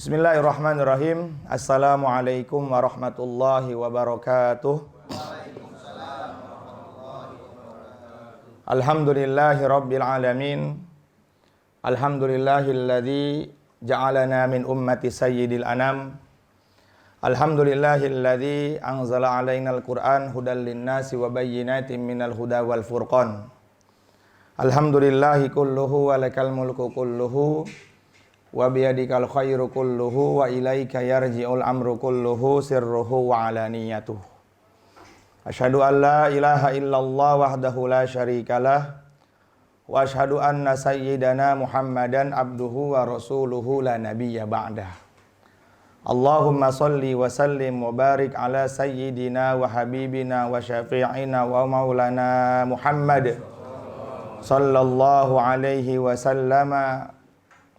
Bismillahirrahmanirrahim. Assalamualaikum warahmatullahi wabarakatuh. Alhamdulillahi rabbil alamin. Alhamdulillahilladzi ja'alana min ummati sayyidil anam. Alhamdulillahilladzi anzala alainal Qur'an hudal linnasi wa bayyinatin minal huda wal furqan. Alhamdulillahi kulluhu wa lakal mulku kulluhu wa biyadikal khairu kulluhu wa ilaika yarji'ul amru kulluhu sirruhu wa alaniyatuh. Asyhadu an la ilaha illallah wahdahu la syarikalah wa asyhadu anna sayyidana Muhammadan abduhu wa rasuluhu la nabiyya ba'dah. Allahumma salli wa sallim wa barik ala sayyidina wa habibina wa syafi'ina wa maulana Muhammad sallallahu alaihi wa sallama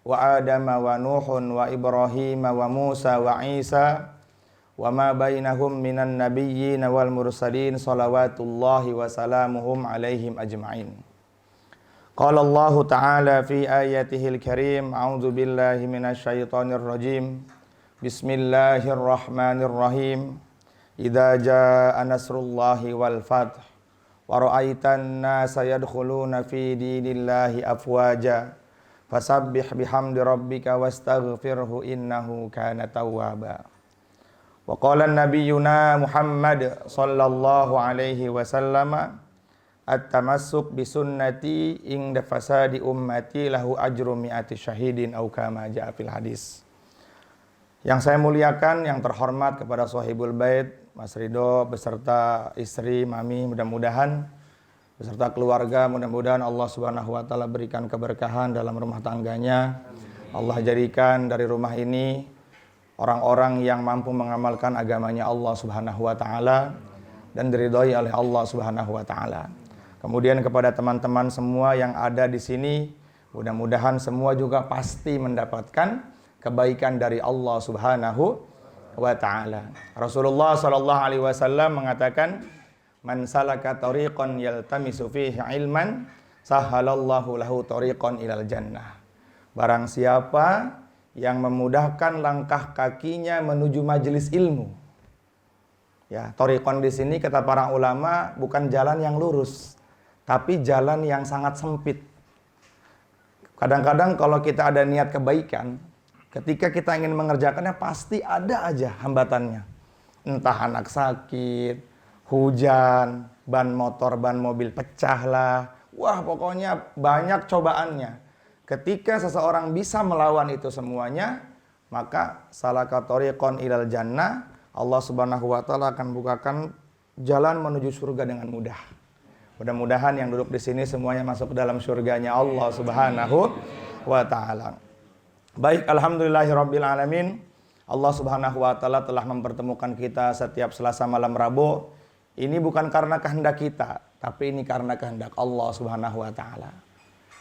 wa Adama wa Nuhun wa Ibrahim wa Musa wa Isa wa ma bainahum minan nabiyyin wal mursalin salawatullahi wa salamuhum alaihim ajma'in. Qala Allah Ta'ala fi ayatihil karim, a'udzu billahi minasy syaithanir rajim. Bismillahirrahmanirrahim. Idza jaa nasrullahi wal fath wa ra'aitan nasa yadkhuluna fi dinillahi afwaja fasabbih bihamdi rabbika wastaghfirhu innahu kana tawwaba. Wa qala nabiyyuna Muhammad sallallahu alaihi wasallam, at-tamassuk bi sunnati inda fasadi ummati lahu ajru mi'ati syahidin au kama jaa fil hadis. Yang saya muliakan, yang terhormat kepada Shahibul Bait Mas Ridho beserta istri Mami, mudah-mudahan beserta keluarga, mudah-mudahan Allah Subhanahu wa taala berikan keberkahan dalam rumah tangganya. Allah jadikan dari rumah ini orang-orang yang mampu mengamalkan agamanya Allah Subhanahu wa taala dan diridhoi oleh Allah Subhanahu wa taala. Kemudian kepada teman-teman semua yang ada di sini, mudah-mudahan semua juga pasti mendapatkan kebaikan dari Allah Subhanahu wa taala. Rasulullah sallallahu alaihi wasallam mengatakan, man salaka tariqan yaltamisu fihi ilman sahalallahu lahu tariqan ilal jannah. Barang siapa yang memudahkan langkah kakinya menuju majelis ilmu. Ya, tariqan di sini kata para ulama bukan jalan yang lurus, tapi jalan yang sangat sempit. Kadang-kadang kalau kita ada niat kebaikan, ketika kita ingin mengerjakannya pasti ada aja hambatannya. Entah anak sakit, hujan, ban motor, ban mobil pecah lah. Wah, pokoknya banyak cobaannya. Ketika seseorang bisa melawan itu semuanya, maka salaka tariqan ilal jannah, Allah Subhanahu wa taala akan bukakan jalan menuju surga dengan mudah. Mudah-mudahan yang duduk di sini semuanya masuk ke dalam surganya Allah Subhanahu wa taala. Baik, alhamdulillahirabbil alamin. Allah Subhanahu wa taala telah mempertemukan kita setiap Selasa malam Rabu. Ini bukan karena kehendak kita, tapi ini karena kehendak Allah Subhanahu wa taala.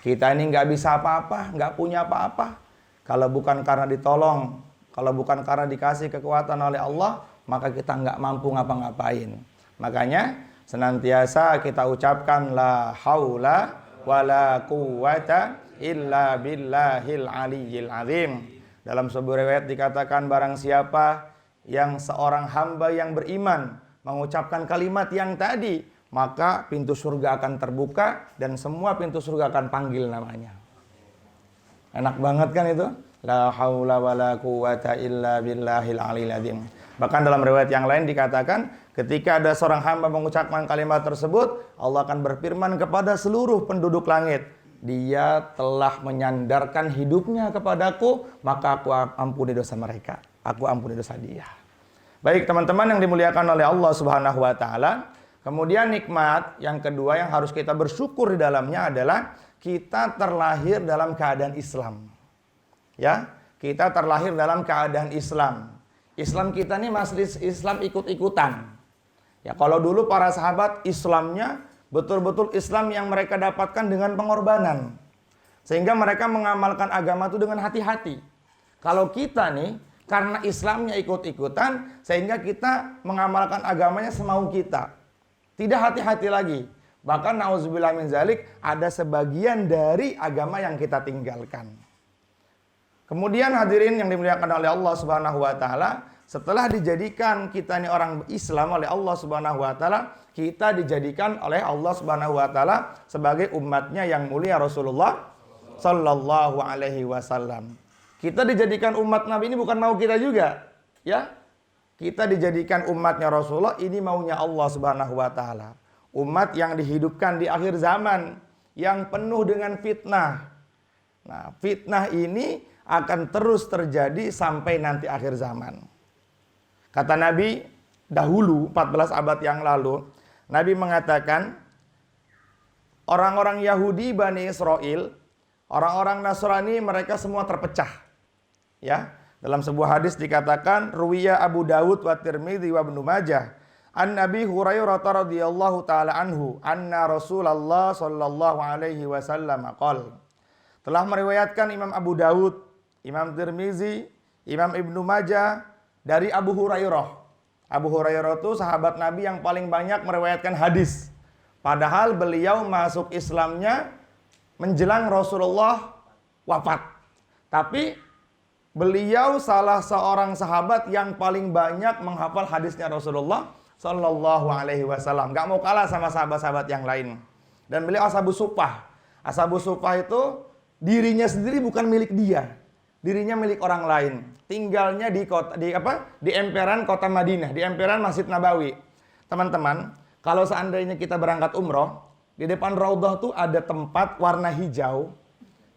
Kita ini nggak bisa apa-apa, nggak punya apa-apa. Kalau bukan karena ditolong, kalau bukan karena dikasih kekuatan oleh Allah, maka kita nggak mampu ngapa-ngapain. Makanya senantiasa kita ucapkan la haula wala quwwata illa billahil aliyyil azim. Dalam sebuah riwayat dikatakan, barang siapa yang seorang hamba yang beriman mengucapkan kalimat yang tadi, maka pintu surga akan terbuka dan semua pintu surga akan panggil namanya. Enak banget kan itu? La haula wala quwwata illa billahil aliyil azim. Bahkan dalam riwayat yang lain dikatakan, ketika ada seorang hamba mengucapkan kalimat tersebut, Allah akan berfirman kepada seluruh penduduk langit, dia telah menyandarkan hidupnya kepadaku, maka aku ampuni dosa mereka. Aku ampuni dosa dia. Baik teman-teman yang dimuliakan oleh Allah Subhanahu wa taala. Kemudian nikmat yang kedua yang harus kita bersyukur di dalamnya adalah kita terlahir dalam keadaan Islam. Ya, kita terlahir dalam keadaan Islam. Islam kita ini masih Islam ikut-ikutan. Ya, kalau dulu para sahabat Islamnya betul-betul Islam yang mereka dapatkan dengan pengorbanan. Sehingga mereka mengamalkan agama itu dengan hati-hati. Kalau kita nih, karena Islamnya ikut-ikutan, sehingga kita mengamalkan agamanya semau kita. Tidak hati-hati lagi. Bahkan na'udzubillah min zalik, ada sebagian dari agama yang kita tinggalkan. Kemudian hadirin yang dimuliakan oleh Allah Subhanahu wa taala, setelah dijadikan kita ini orang Islam oleh Allah Subhanahu wa taala, kita dijadikan oleh Allah Subhanahu wa taala sebagai umatnya yang mulia Rasulullah sallallahu alaihi wasallam. Kita dijadikan umat Nabi ini bukan mau kita juga, ya. Kita dijadikan umatnya Rasulullah, ini maunya Allah Subhanahu wa taala. Umat yang dihidupkan di akhir zaman yang penuh dengan fitnah. Nah, fitnah ini akan terus terjadi sampai nanti akhir zaman. Kata Nabi dahulu 14 abad yang lalu, Nabi mengatakan orang-orang Yahudi Bani Israel, orang-orang Nasrani mereka semua terpecah. Ya, dalam sebuah hadis dikatakan ruwiya Abu Dawud wa Tirmidzi wa Ibnu Majah an Nabi Hurairah radhiyallahu taala anhu anna Rasulullah sallallahu alaihi wasallam qala. Telah meriwayatkan Imam Abu Dawud, Imam Tirmizi, Imam Ibnu Majah dari Abu Hurairah. Abu Hurairah itu sahabat Nabi yang paling banyak meriwayatkan hadis. Padahal beliau masuk Islamnya menjelang Rasulullah wafat. Tapi beliau salah seorang sahabat yang paling banyak menghafal hadisnya Rasulullah sallallahu alaihi wasallam. Gak mau kalah sama sahabat-sahabat yang lain. Dan beliau ashabus suffah. Ashabus suffah itu dirinya sendiri bukan milik dia, dirinya milik orang lain. Tinggalnya di kota, di emperan kota Madinah, di emperan Masjid Nabawi. Teman-teman, kalau seandainya kita berangkat umroh, di depan raudhah tuh ada tempat warna hijau,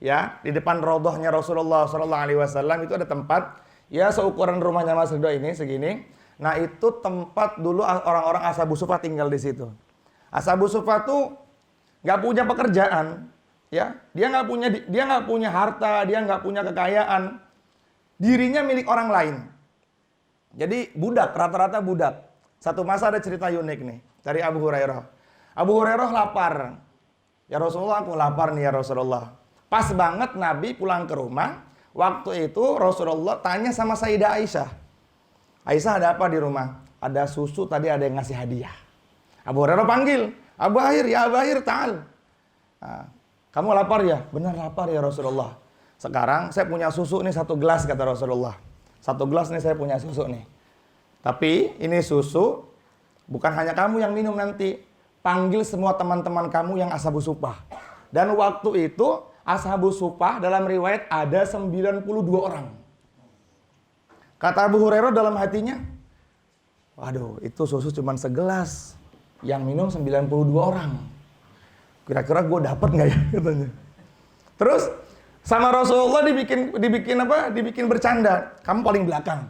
ya, di depan raudhahnya Rasulullah SAW itu ada tempat, ya seukuran rumahnya Mas Ridho ini segini. Nah itu tempat dulu orang-orang ashabus suffah tinggal di situ. Ashabus suffah tuh nggak punya pekerjaan. Ya, dia nggak punya harta, dia nggak punya kekayaan, dirinya milik orang lain. Jadi budak, rata-rata budak. Satu masa ada cerita unik nih dari Abu Hurairah. Abu Hurairah lapar. Ya Rasulullah, aku lapar nih ya Rasulullah. Pas banget Nabi pulang ke rumah. Waktu itu Rasulullah tanya sama Sayyidah Aisyah. Aisyah, ada apa di rumah? Ada susu, tadi ada yang ngasih hadiah. Abu Hurairah panggil, Abu Hir, ya Abu Hir, ta'al. Nah, kamu lapar ya? Benar lapar ya Rasulullah. Sekarang saya punya susu nih 1 gelas kata Rasulullah. 1 gelas nih saya punya susu nih. Tapi ini susu bukan hanya kamu yang minum nanti. Panggil semua teman-teman kamu yang ashabus suffah. Dan waktu itu ashabus suffah dalam riwayat ada 92 orang. Kata Abu Hurairah dalam hatinya, waduh itu susu cuma segelas. Yang minum 92 orang. Kira-kira gue dapet nggak ya katanya. Terus sama Rasulullah dibikin bercanda. Kamu paling belakang.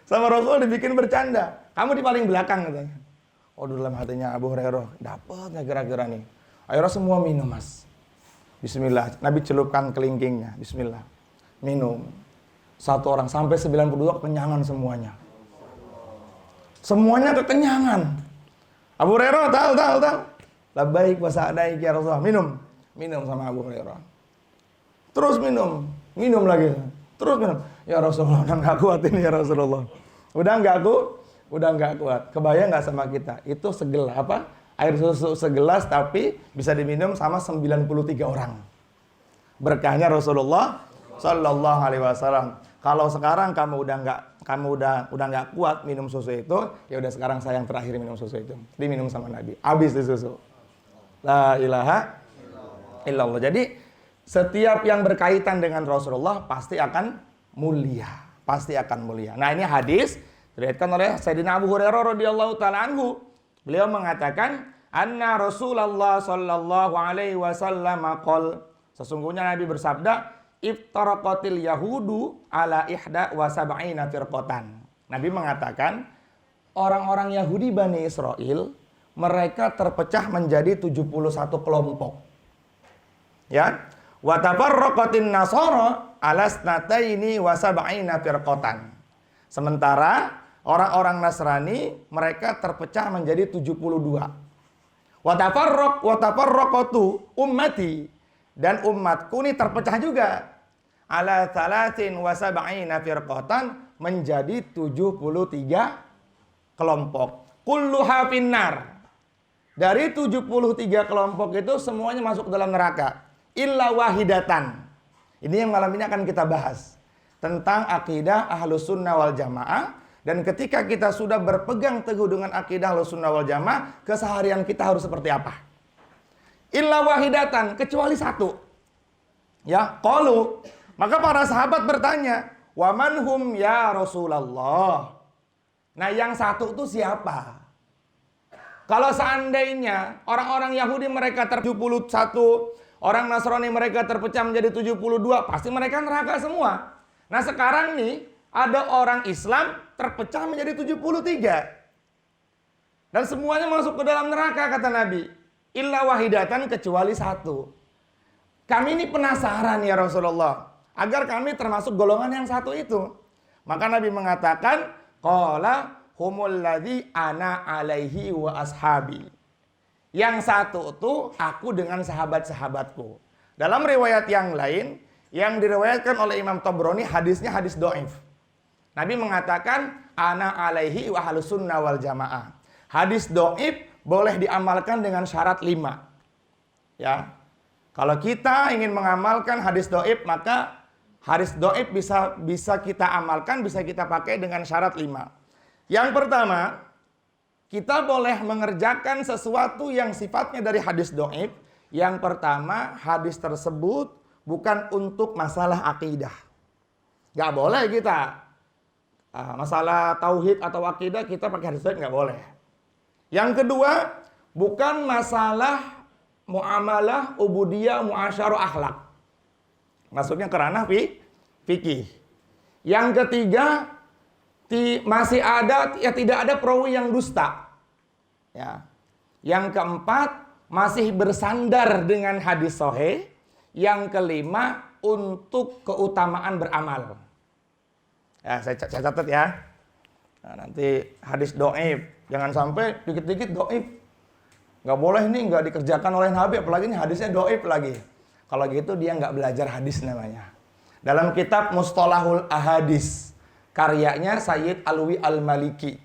Sama Rasulullah dibikin bercanda. Kamu di paling belakang katanya. Oh dalam hatinya Abu Hurairah, dapet nggak kira-kira nih. Akhirnya semua minum mas. Bismillah. Nabi celupkan kelingkingnya. Bismillah. Minum. Satu orang sampai 92 kenyangan semuanya. Semuanya kekenyangan. Abu Hurairah, tahu. Labbaik wa sa'daik ya Rasulullah. Minum sama Abu Hurairah. Terus minum lagi. Terus minum. Ya Rasulullah, udah nggak kuat ini ya Rasulullah. Udah nggak kuat. Kebayang nggak sama kita? Itu segelas air susu segelas tapi bisa diminum sama 93 orang. Berkahnya Rasulullah sallallahu alaihi wasallam. Kalau sekarang kamu udah nggak kuat minum susu itu, ya udah sekarang saya yang terakhir minum susu itu. Diminum sama Nabi. Habis di susu. La ilaha illallah. Jadi setiap yang berkaitan dengan Rasulullah pasti akan mulia. Nah, ini hadis diriwayatkan oleh Sayyidina Abu Hurairah radhiyallahu taala anhu. Beliau mengatakan, "Anna Rasulullah sallallahu alaihi wasallam qol." Sesungguhnya Nabi bersabda, "Iftaraqatil yahudu ala ihda wa sab'ina firqatan." Nabi mengatakan, orang-orang Yahudi Bani Israel mereka terpecah menjadi 71 kelompok. Ya. Wa tafarraqatin nasara ala snataini wa sab'ina firqatan. Sementara orang-orang Nasrani mereka terpecah menjadi 72. Wa tafarraqatu ummati, dan umatku ini terpecah juga ala thalathin wa sab'ina firqatan menjadi 73 kelompok. Kulluha finnar. Dari 73 kelompok itu semuanya masuk dalam neraka. Illa wahidatan. Ini yang malam ini akan kita bahas. Tentang akidah Ahlus Sunnah wal Jamaah. Dan ketika kita sudah berpegang teguh dengan akidah Ahlus Sunnah wal Jamaah, keseharian kita harus seperti apa? Illa wahidatan, kecuali satu. Ya, qalu. Maka para sahabat bertanya, wa man hum ya Rasulullah? Nah, yang satu itu siapa? Kalau seandainya orang-orang Yahudi mereka 71, orang Nasrani mereka terpecah menjadi 72, pasti mereka neraka semua. Nah, sekarang nih ada orang Islam terpecah menjadi 73. Dan semuanya masuk ke dalam neraka, kata Nabi. Illa wahidatan, kecuali satu. Kami ini penasaran ya Rasulullah, agar kami termasuk golongan yang satu itu. Maka Nabi mengatakan, qala humul ladzi ana alaihi wa ashabi. Yang satu itu aku dengan sahabat-sahabatku. Dalam riwayat yang lain, yang diriwayatkan oleh Imam Tabrani, hadisnya hadis dhaif. Nabi mengatakan, ana alaihi wa ahlus sunnah wal jamaah. Hadis dhaif boleh diamalkan dengan syarat 5. Ya. Kalau kita ingin mengamalkan hadis dhaif, maka hadis dhaif bisa kita amalkan, bisa kita pakai dengan syarat 5. Yang pertama, kita boleh mengerjakan sesuatu yang sifatnya dari hadis dhaif. Yang pertama, hadis tersebut bukan untuk masalah akidah. Gak boleh kita masalah tauhid atau akidah kita pakai hadis dhaif, gak boleh. Yang kedua, bukan masalah muamalah, ubudiyah, muasyarah, akhlak. Masuknya ke ranah fikih. Yang ketiga, masih ada ya tidak ada perawi yang dusta. Ya. Yang keempat, masih bersandar dengan hadis sahih. Yang kelima, untuk keutamaan beramal. Ya, saya catat ya. Nah, nanti hadis dhaif, jangan sampai dikit-dikit dhaif. Nggak boleh nih, nggak dikerjakan oleh Nabi, apalagi ini hadisnya dhaif lagi. Kalau gitu dia nggak belajar hadis namanya. Dalam kitab Mustalahul Ahadis, karyanya Sayyid Alwi Al-Maliki,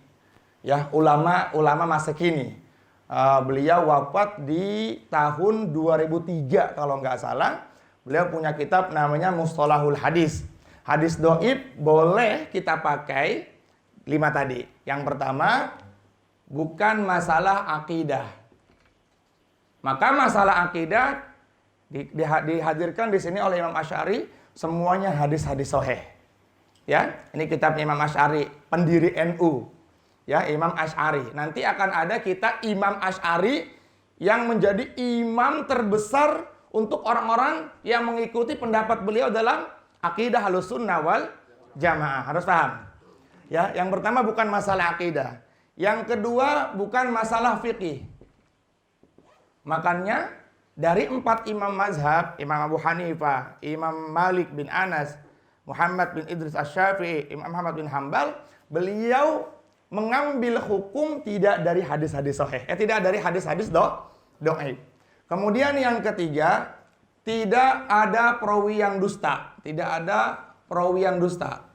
ya, ulama masa kini. Beliau wafat di tahun 2003 kalau nggak salah. Beliau punya kitab namanya Mustalahul Hadis. Hadis dhaif boleh kita pakai 5 tadi. Yang pertama, bukan masalah akidah. Maka masalah akidah dihadirkan di sini oleh Imam Asy'ari, semuanya hadis-hadis sahih. Ya, ini kitabnya Imam Asy'ari, pendiri NU. Ya, Imam Asy'ari. Nanti akan ada kita Imam Asy'ari yang menjadi imam terbesar untuk orang-orang yang mengikuti pendapat beliau dalam akidah Ahlus Sunnah wal Jamaah. Harus paham. Ya, yang pertama bukan masalah akidah. Yang kedua bukan masalah fikih. Makanya dari 4 imam mazhab, Imam Abu Hanifah, Imam Malik bin Anas, Muhammad bin Idris Asy-Syafi'i, Imam Ahmad bin Hambal, beliau mengambil hukum tidak dari hadis-hadis sahih, tidak dari hadis-hadis dhaif. Kemudian yang ketiga, tidak ada perawi yang dusta, tidak ada perawi yang dusta.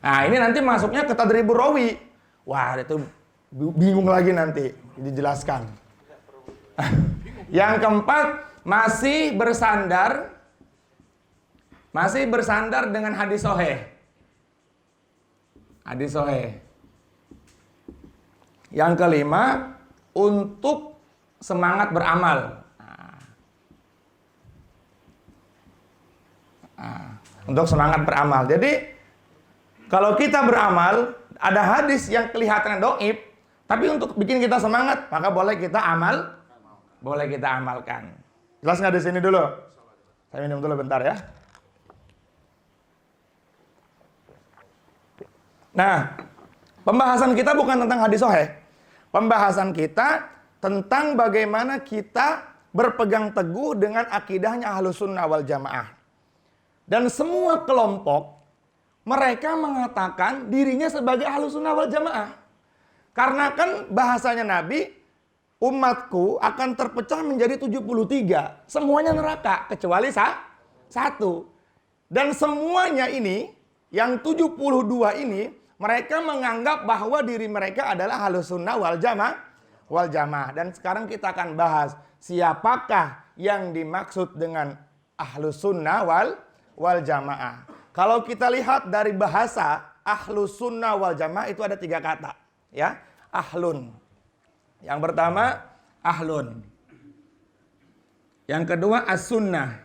Nah, ini nanti masuknya ke tadribur rawi. Wah, itu bingung lagi nanti dijelaskan. Yang keempat, masih bersandar dengan hadis sahih. Hadis sahih. Yang kelima, untuk semangat beramal. Untuk semangat beramal. Jadi, kalau kita beramal, ada hadis yang kelihatan dhaif, tapi untuk bikin kita semangat, maka boleh kita amalkan. Jelas nggak di sini dulu? Saya minum dulu bentar ya. Nah, pembahasan kita bukan tentang hadis sahih. Pembahasan kita tentang bagaimana kita berpegang teguh dengan akidahnya Ahlus Sunnah wal Jamaah. Dan semua kelompok mereka mengatakan dirinya sebagai Ahlus Sunnah wal Jamaah. Karena kan bahasanya Nabi, umatku akan terpecah menjadi 73. Semuanya neraka kecuali satu. Dan semuanya ini, yang 72 ini, mereka menganggap bahwa diri mereka adalah Ahlus Sunnah wal Jamaah. Dan sekarang kita akan bahas siapakah yang dimaksud dengan ahlus sunnah wal jamaah. Kalau kita lihat dari bahasa ahlus sunnah wal jamaah itu ada 3 kata, ya. Ahlun. Yang pertama ahlun. Yang kedua as-sunnah.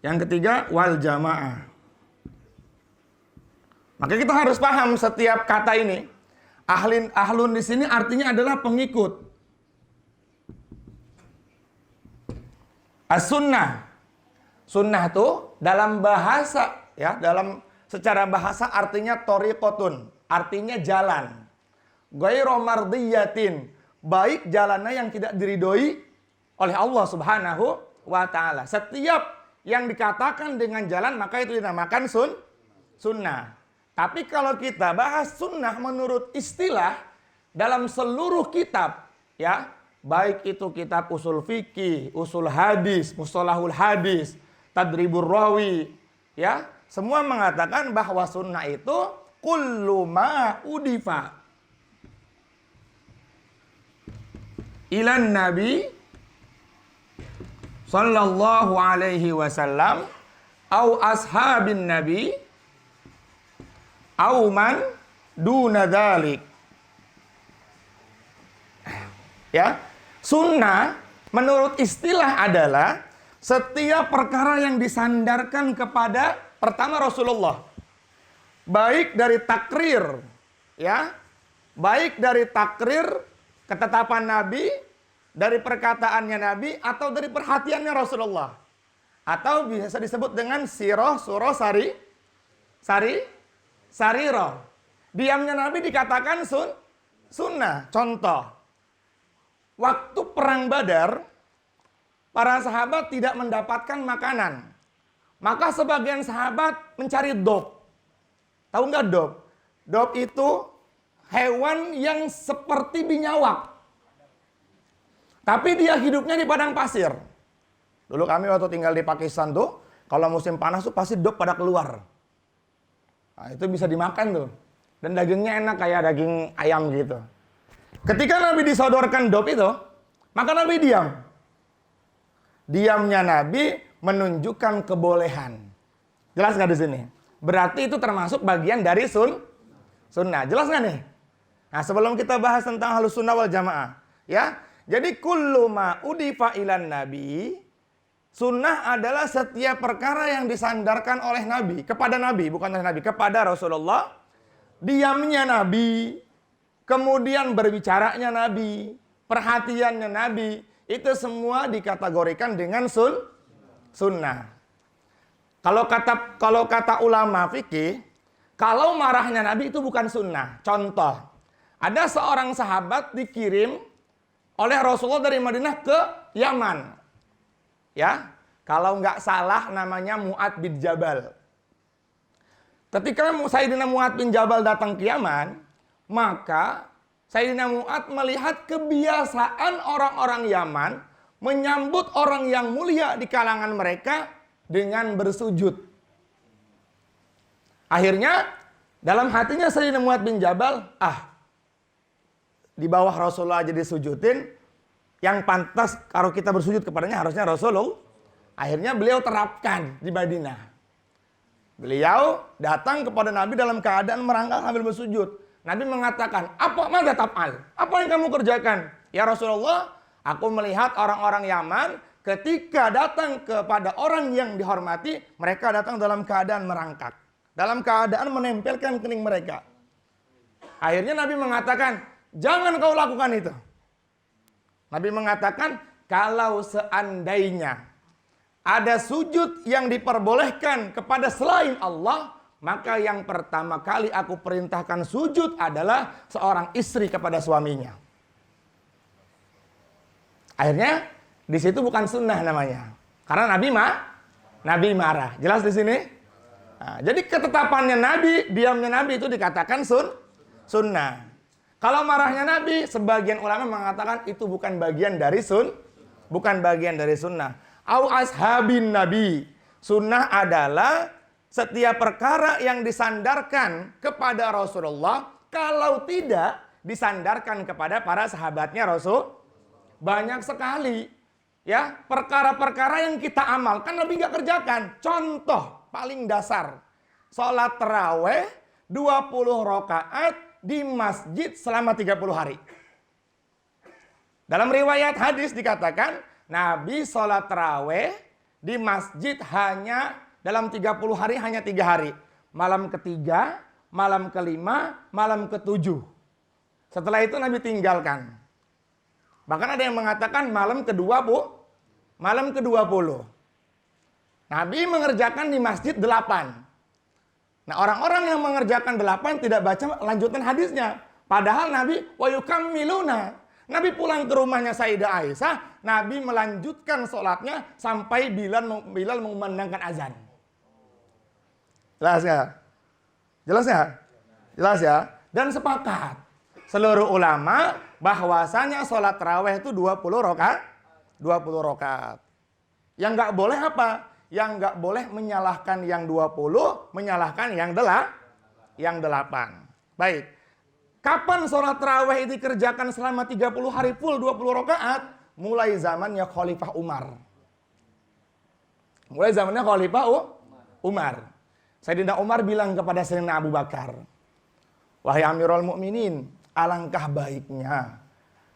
Yang ketiga wal jamaah. Maka kita harus paham setiap kata ini. Ahlun di sini artinya adalah pengikut. As-sunnah. Sunnah itu dalam bahasa, ya, secara bahasa artinya thoriqotun, artinya jalan. Ghairu mardiyatin, baik jalannya yang tidak diridhoi oleh Allah Subhanahu wa taala. Setiap yang dikatakan dengan jalan maka itu dinamakan sunnah. Tapi kalau kita bahas sunnah menurut istilah dalam seluruh kitab, ya, baik itu kitab usul fikih, usul hadis, mustalahul hadis, tadribur rawi, ya, semua mengatakan bahwa sunnah itu kullu ma udifa ilan nabi sallallahu alaihi wasallam au ashabin nabi au man duna dzalik. Ya, sunnah menurut istilah adalah setiap perkara yang disandarkan kepada pertama Rasulullah. Baik dari takrir, ya. Baik dari takrir ketetapan Nabi, dari perkataannya Nabi atau dari perhatiannya Rasulullah. Atau bisa disebut dengan sirah, surah, sarirah. Diamnya Nabi dikatakan sunnah. Contoh, waktu perang Badar, para sahabat tidak mendapatkan makanan. Maka sebagian sahabat mencari dob. Tahu nggak dob? Dob itu hewan yang seperti binyawak. Tapi dia hidupnya di padang pasir. Dulu kami waktu tinggal di Pakistan tuh, kalau musim panas tuh pasti dob pada keluar. Nah, itu bisa dimakan tuh. Dan dagingnya enak kayak daging ayam gitu. Ketika Nabi disodorkan dob itu, maka Nabi diam. Diamnya Nabi menunjukkan kebolehan. Jelas nggak di sini? Berarti itu termasuk bagian dari sunnah. Jelas nggak nih? Nah, sebelum kita bahas tentang ahlus sunnah wal jamaah, ya. Jadi kullu ma udifa ilan nabi, sunnah adalah setiap perkara yang disandarkan oleh Nabi, kepada Nabi, bukan oleh Nabi, kepada Rasulullah. Diamnya Nabi, kemudian berbicaranya Nabi, perhatiannya Nabi, itu semua dikategorikan dengan sunnah. Kalau kata ulama fikih, kalau marahnya Nabi itu bukan sunnah. Contoh, ada seorang sahabat dikirim oleh Rasulullah dari Madinah ke Yaman. Ya, kalau nggak salah namanya Mu'ad bin Jabal. Ketika Sayyidina Mu'ad bin Jabal datang ke Yaman, maka Sayyidina Mu'ad melihat kebiasaan orang-orang Yaman menyambut orang yang mulia di kalangan mereka dengan bersujud. Akhirnya dalam hatinya Sayyidina Mu'ad bin Jabal, di bawah Rasulullah aja disujudin, yang pantas kalau kita bersujud kepadanya harusnya Rasulullah. Akhirnya beliau terapkan di Madinah. Beliau datang kepada Nabi dalam keadaan merangkak sambil bersujud. Nabi mengatakan, "Mada taf'al? Apa yang kamu kerjakan?" "Ya Rasulullah, aku melihat orang-orang Yaman ketika datang kepada orang yang dihormati, mereka datang dalam keadaan merangkak, dalam keadaan menempelkan kening mereka." Akhirnya Nabi mengatakan, "Jangan kau lakukan itu." Nabi mengatakan, kalau seandainya ada sujud yang diperbolehkan kepada selain Allah, maka yang pertama kali aku perintahkan sujud adalah seorang istri kepada suaminya. Akhirnya di situ bukan sunnah namanya, karena Nabi marah. Jelas di sini? Nah, jadi ketetapannya Nabi, diamnya Nabi itu dikatakan sunnah. Kalau marahnya Nabi, sebagian ulama mengatakan itu bukan bagian dari sunnah. Au ashabin Nabi. Sunnah adalah setiap perkara yang disandarkan kepada Rasulullah, kalau tidak disandarkan kepada para sahabatnya Rasul. Banyak sekali. Ya, perkara-perkara yang kita amalkan Nabi nggak kerjakan. Contoh paling dasar, sholat taraweh 20 rakaat di masjid selama 30 hari. Dalam riwayat hadis dikatakan, Nabi sholat taraweh di masjid hanya dalam 30 hari hanya 3 hari. Malam ketiga, malam kelima, malam ketujuh. Setelah itu Nabi tinggalkan. Bahkan ada yang mengatakan malam malam ke-20. Nabi mengerjakan di masjid 8. Nah, orang-orang yang mengerjakan 8 tidak baca lanjutan hadisnya. Padahal Nabi wa yukammiluna. Nabi pulang ke rumahnya Sayyidah Aisyah, Nabi melanjutkan sholatnya sampai Bilal mengumandangkan azan. Jelas ya? Jelas ya? Jelas ya? Dan sepakat seluruh ulama bahwasanya sholat tarawih itu 20 rakaat. 20 rakaat. Yang nggak boleh apa? Yang nggak boleh menyalahkan yang 20, menyalahkan yang 8. Baik. Kapan sholat tarawih dikerjakan selama 30 hari full 20 rakaat? Mulai zamannya Khalifah Umar. Mulai zamannya Khalifah Umar. Sayyidina Umar bilang kepada Sayyidina Abu Bakar, wahai Amirul Mukminin, alangkah baiknya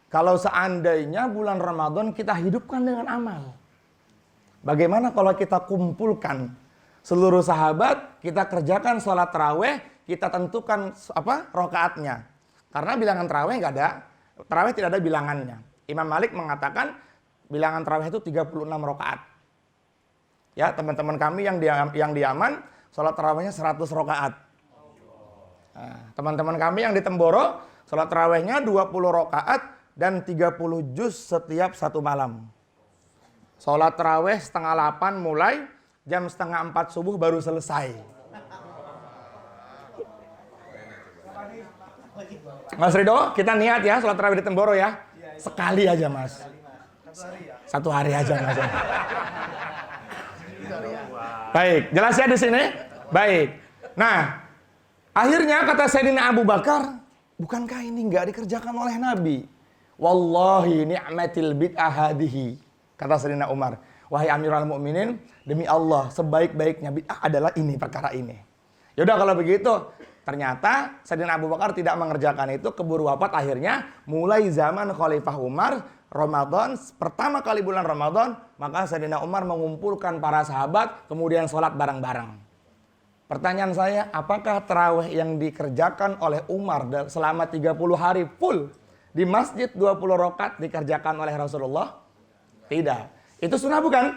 kalau seandainya bulan Ramadan kita hidupkan dengan amal. Bagaimana kalau kita kumpulkan seluruh sahabat, kita kerjakan sholat tarawih, kita tentukan rakaatnya. Karena bilangan tarawih nggak ada, tarawih tidak ada bilangannya. Imam Malik mengatakan bilangan tarawih itu 36 rakaat. Ya, teman-teman kami yang di Yaman, sholat tarawihnya 100 rakaat. Nah, teman-teman kami yang di Temboro, sholat tarawihnya 20 rakaat dan 30 juz setiap satu malam. Sholat tarawih setengah 8 mulai, jam setengah 4 subuh baru selesai. Mas Ridho, kita niat ya sholat tarawih di Temboro ya. Sekali aja Mas. Satu hari aja Mas. Baik, jelas ya di sini? Baik. Nah, akhirnya kata Sayyidina Abu Bakar, bukankah ini nggak dikerjakan oleh Nabi? Wallahi ni'matil bid'ah hadihi. Kata Sayyidina Umar, wahai Amirul Mukminin, demi Allah sebaik-baiknya bid'ah adalah ini, perkara ini. Yaudah kalau begitu, ternyata Sayyidina Abu Bakar tidak mengerjakan itu, keburu wafat. Akhirnya mulai zaman Khalifah Umar, Ramadan, pertama kali bulan Ramadan, maka Sayyidina Umar mengumpulkan para sahabat, kemudian sholat bareng-bareng. Pertanyaan saya, apakah tarawih yang dikerjakan oleh Umar selama 30 hari full di masjid 20 rakaat dikerjakan oleh Rasulullah? Tidak. Itu sunnah bukan?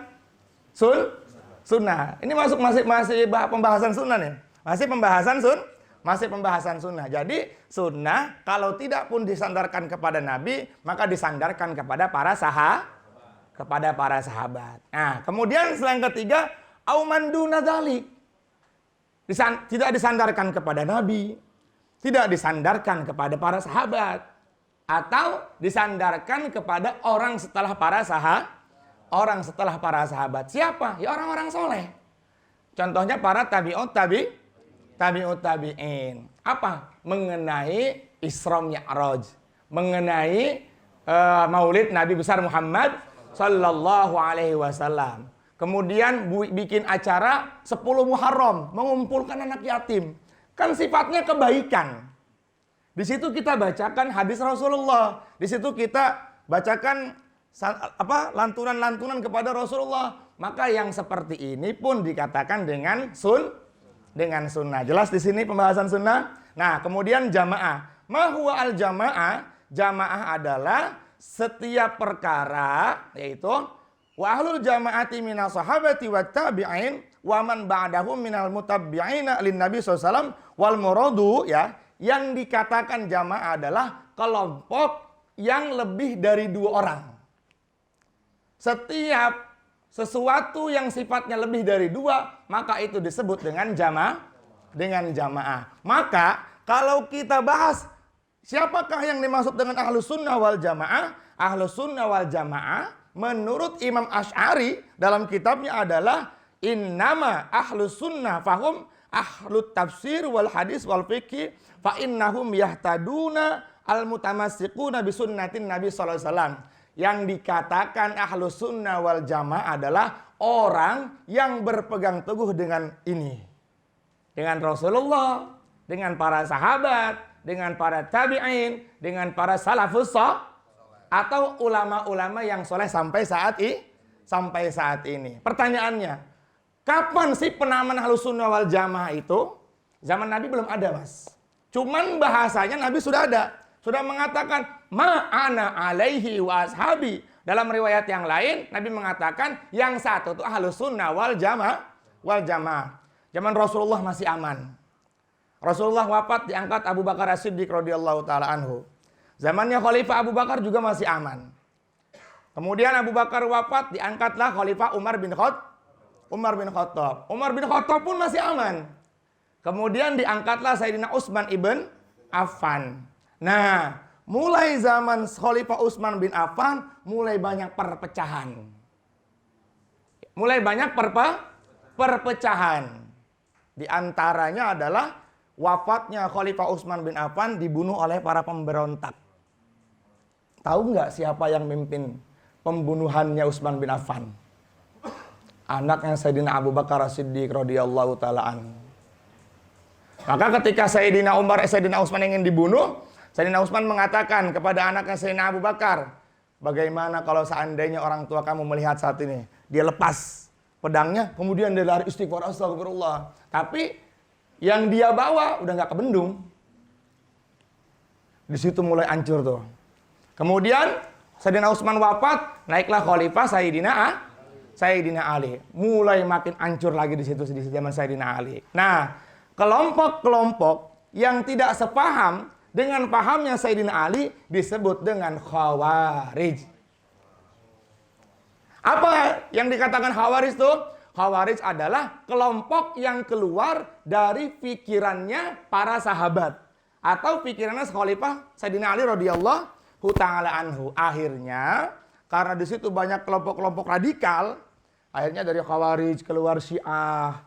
Sunnah. Ini masih pembahasan sunnah nih. Masih pembahasan sunnah. Jadi sunnah kalau tidak pun disandarkan kepada Nabi, maka disandarkan kepada para sahabat. Nah, kemudian selain ketiga, aumanduna dzalik. Tidak disandarkan kepada Nabi, tidak disandarkan kepada para sahabat, atau disandarkan kepada orang setelah para sahabat. Siapa? Ya orang-orang soleh. Contohnya para tabi'in. Apa? Mengenai Isra Mi'raj, mengenai Maulid Nabi besar Muhammad sallallahu alaihi wasallam. Kemudian bikin acara 10 Muharram, mengumpulkan anak yatim. Kan sifatnya kebaikan. Di situ kita bacakan hadis Rasulullah. Di situ kita bacakan lantunan-lantunan kepada Rasulullah. Maka yang seperti ini pun dikatakan dengan sunnah. Jelas di sini pembahasan sunnah. Nah, kemudian jamaah. Ma huwa al jamaah? Jamaah adalah setiap perkara, yaitu wa ahlul jamaati minas sahabati wat tabi'in wa man ba'dahum minal mutabbi'ina lin nabi sallallahu alaihi wasallam wal muradu, ya, yang dikatakan jamaah adalah kelompok yang lebih dari 2 orang. Setiap sesuatu yang sifatnya lebih dari 2, maka itu disebut dengan jamaah. Maka kalau kita bahas siapakah yang dimaksud dengan ahlus sunnah wal jamaah? Ahlus sunnah wal jamaah menurut Imam Asy'ari dalam kitabnya adalah innama ahlus sunnah fahum ahlut tafsir wal hadis wal fiqh fa innahum yahtaduna al mutamassiquna bi sunnatin nabi sallallahu alaihi wasallam. Yang dikatakan ahlus sunnah wal jamaah adalah orang yang berpegang teguh dengan ini. Dengan Rasulullah, dengan para sahabat, dengan para tabi'in, dengan para salafus atau ulama-ulama yang soleh sampai saat ini. Pertanyaannya, kapan sih penamaan ahlus sunnah wal jamaah itu? Zaman Nabi belum ada, Mas. Cuman bahasanya Nabi sudah ada. Sudah mengatakan ma'ana alaihi wa ashabi. Dalam riwayat yang lain Nabi mengatakan yang satu itu ahlus sunnah wal jamaah. Zaman Rasulullah masih aman. Rasulullah wafat diangkat Abu Bakar As-Siddiq radhiyallahu taala anhu. Zamannya Khalifah Abu Bakar juga masih aman. Kemudian Abu Bakar wafat diangkatlah Khalifah Umar bin Khattab. Umar bin Khattab pun masih aman. Kemudian diangkatlah Sayyidina Utsman ibn Affan. Nah, mulai zaman Khalifah Utsman bin Affan, mulai banyak perpecahan. Perpecahan. Di antaranya adalah wafatnya Khalifah Utsman bin Affan dibunuh oleh para pemberontak. Tahu nggak siapa yang memimpin pembunuhannya Utsman bin Affan? Anaknya Sayyidina Abu Bakar As-Siddiq radhiyallahu taala anhu. Maka ketika Sayyidina Utsman ingin dibunuh, Sayyidina Utsman mengatakan kepada anaknya Sayyidina Abu Bakar, bagaimana kalau seandainya orang tua kamu melihat saat ini, dia lepas pedangnya, kemudian dia lari istighfar, astagfirullah. Tapi yang dia bawa udah nggak kebendung. Di situ mulai hancur tuh. Kemudian Sayyidina Utsman wafat, naiklah Khalifah Sayyidina Ali. Mulai makin hancur lagi di situ di zaman Sayyidina Ali. Nah, kelompok-kelompok yang tidak sepaham dengan pahamnya Sayyidina Ali disebut dengan Khawarij. Apa yang dikatakan Khawarij itu? Khawarij adalah kelompok yang keluar dari pikirannya para sahabat atau pikirannya Khalifah Sayyidina Ali radhiyallahu taala anhu. Akhirnya karena di situ banyak kelompok-kelompok radikal, akhirnya dari Khawarij keluar Syiah,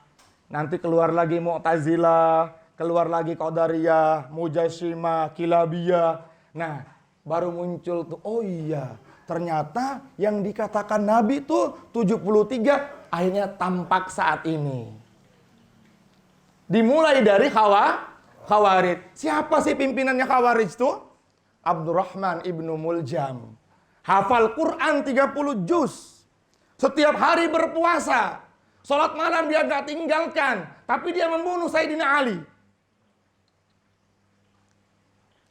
nanti keluar lagi Mu'tazilah, keluar lagi Qadariyah, Mujassimah, Kilabiyah. Nah, baru muncul tuh, oh iya, ternyata yang dikatakan Nabi tuh 73 akhirnya tampak saat ini. Dimulai dari Khawarij. Siapa sih pimpinannya Khawarij itu? Abdurrahman ibnu Muljam. Hafal Quran 30 juz. Setiap hari berpuasa. Sholat malam dia gak tinggalkan. Tapi dia membunuh Sayyidina Ali.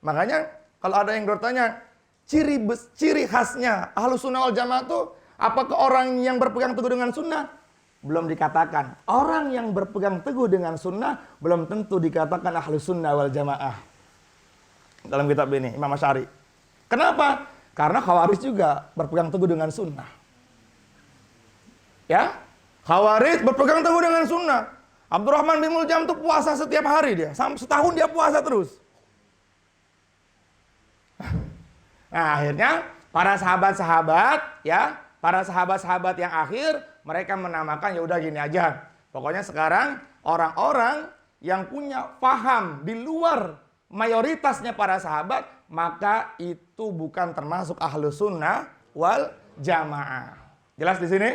Makanya kalau ada yang bertanya, ciri khasnya Ahlus Sunnah wal Jamaah itu apakah orang yang berpegang teguh dengan sunnah? Belum dikatakan. Orang yang berpegang teguh dengan sunnah belum tentu dikatakan Ahlus Sunnah wal Jamaah. Dalam kitab ini Imam Asy'ari. Kenapa? Karena Khawarij juga berpegang teguh dengan sunnah. Ya, Khawarij berpegang teguh dengan sunnah. Abdurrahman bin Muljam itu puasa setiap hari dia. Setahun dia puasa terus. Nah, akhirnya para sahabat-sahabat yang akhir mereka menamakan ya udah gini aja. Pokoknya sekarang orang-orang yang punya paham di luar mayoritasnya para sahabat, maka itu bukan termasuk Ahlus Sunnah wal Jamaah. Jelas di sini?